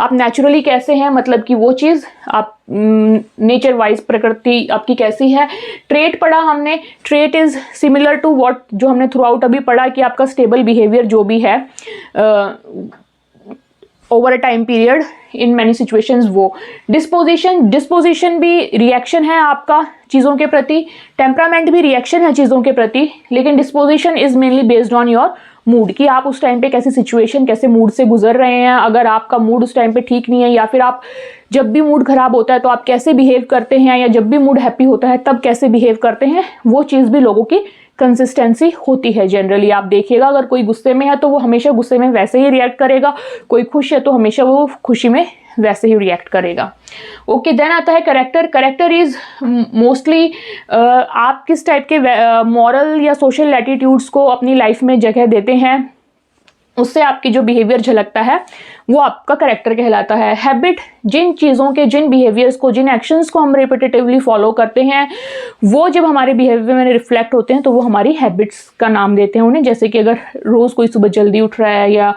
Speaker 1: आप नेचुरली कैसे हैं, मतलब कि वो चीज़ आप नेचर वाइज प्रकृति आपकी कैसी है। ट्रेट पढ़ा हमने, trait is similar to what जो हमने थ्रू आउट अभी पढ़ा कि आपका स्टेबल बिहेवियर जो भी है over a time period in many situations वो। डिस्पोजिशन, डिस्पोजिशन भी रिएक्शन है आपका चीज़ों के प्रति, टेम्परामेंट भी रिएक्शन है चीज़ों के प्रति, लेकिन disposition is mainly based on your mood कि आप उस टाइम पे कैसी सिचुएशन, कैसे मूड से गुजर रहे हैं। अगर आपका मूड उस टाइम पे ठीक नहीं है, या फिर आप जब भी मूड खराब होता है तो आप कैसे बिहेव करते हैं, या जब भी मूड हैप्पी होता है तब कैसे बिहेव करते हैं, वो चीज़ भी लोगों की कंसिस्टेंसी होती है। जनरली आप देखिएगा, अगर कोई गुस्से में है तो वो हमेशा गुस्से में वैसे ही रिएक्ट करेगा, कोई खुश है तो हमेशा वो खुशी में वैसे ही रिएक्ट करेगा। ओके, देन आता है करेक्टर। करेक्टर इज मोस्टली आप किस टाइप के मॉरल या सोशल एटीट्यूड्स को अपनी लाइफ में जगह देते हैं, उससे आपकी जो बिहेवियर झलकता है वो आपका करेक्टर कहलाता है। हैबिट, जिन चीज़ों के, जिन बिहेवियर्स को, जिन एक्शंस को हम रिपीटेटिवली फॉलो करते हैं वो जब हमारे बिहेवियर में रिफ्लेक्ट होते हैं तो वो हमारी हैबिट्स का नाम देते हैं उन्हें। जैसे कि अगर रोज़ कोई सुबह जल्दी उठ रहा है या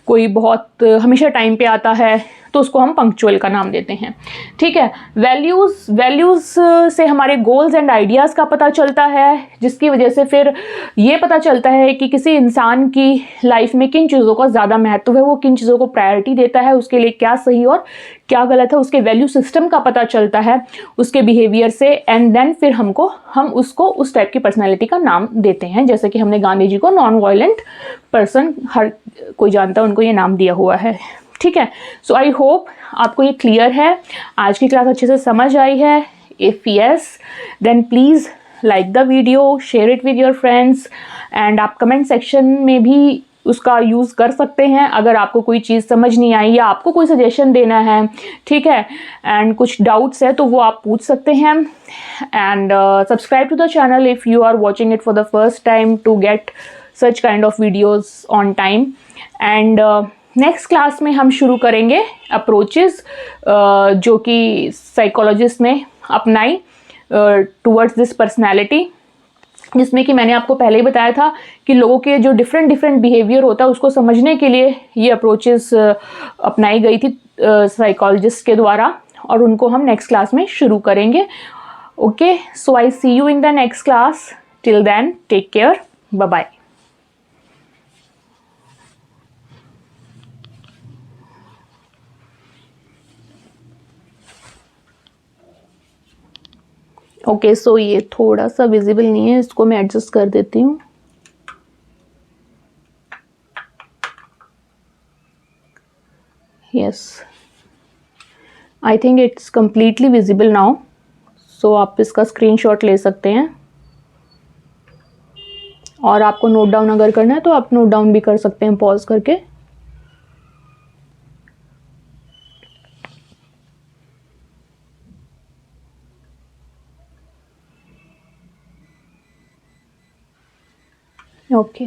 Speaker 1: कोई बहुत हमेशा टाइम पे आता है तो उसको हम पंक्चुअल का नाम देते हैं। ठीक है, वैल्यूज़, वैल्यूज़ से हमारे गोल्स एंड आइडियाज़ का पता चलता है, जिसकी वजह से फिर ये पता चलता है कि किसी इंसान की लाइफ में किन चीज़ों का ज़्यादा महत्व है, वो किन चीज़ों को प्रायोरिटी देता है, उसके लिए क्या सही और क्या गलत है, उसके वैल्यू सिस्टम का पता चलता है उसके बिहेवियर से। एंड देन फिर हम उसको उस टाइप की पर्सनैलिटी का नाम देते हैं। जैसे कि हमने गांधी जी को नॉन वायलेंट पर्सन, हर कोई जानता है, उनको ये नाम दिया हुआ है। ठीक है, सो आई होप आपको ये क्लियर है, आज की क्लास अच्छे से समझ आई है। If yes then please like the video, share it with your friends, and आप कमेंट सेक्शन में भी उसका यूज़ कर सकते हैं अगर आपको कोई चीज़ समझ नहीं आई या आपको कोई सजेशन देना है। ठीक है, एंड कुछ डाउट्स है तो वो आप पूछ सकते हैं। And subscribe to the channel if you are watching it for the first time to get such kind of videos on time. And next class में हम शुरू करेंगे अप्रोचेस जो कि साइकोलॉजिस्ट ने अपनाई टुवर्ड्स दिस पर्सनैलिटी, जिसमें कि मैंने आपको पहले ही बताया था कि लोगों के जो डिफरेंट बिहेवियर होता है उसको समझने के लिए ये अप्रोचेस अपनाई गई थी साइकोलॉजिस्ट के द्वारा, और उनको हम नेक्स्ट क्लास में शुरू करेंगे। Okay, so I see you in the next class. Till then take care, bye bye. Okay, so ये थोड़ा सा विजिबल नहीं है, इसको मैं एडजस्ट कर देती हूँ। Yes, I think it's completely visible now, so आप इसका स्क्रीनशॉट ले सकते हैं, और आपको नोट डाउन अगर करना है तो आप नोट डाउन भी कर सकते हैं पॉज करके। ओके।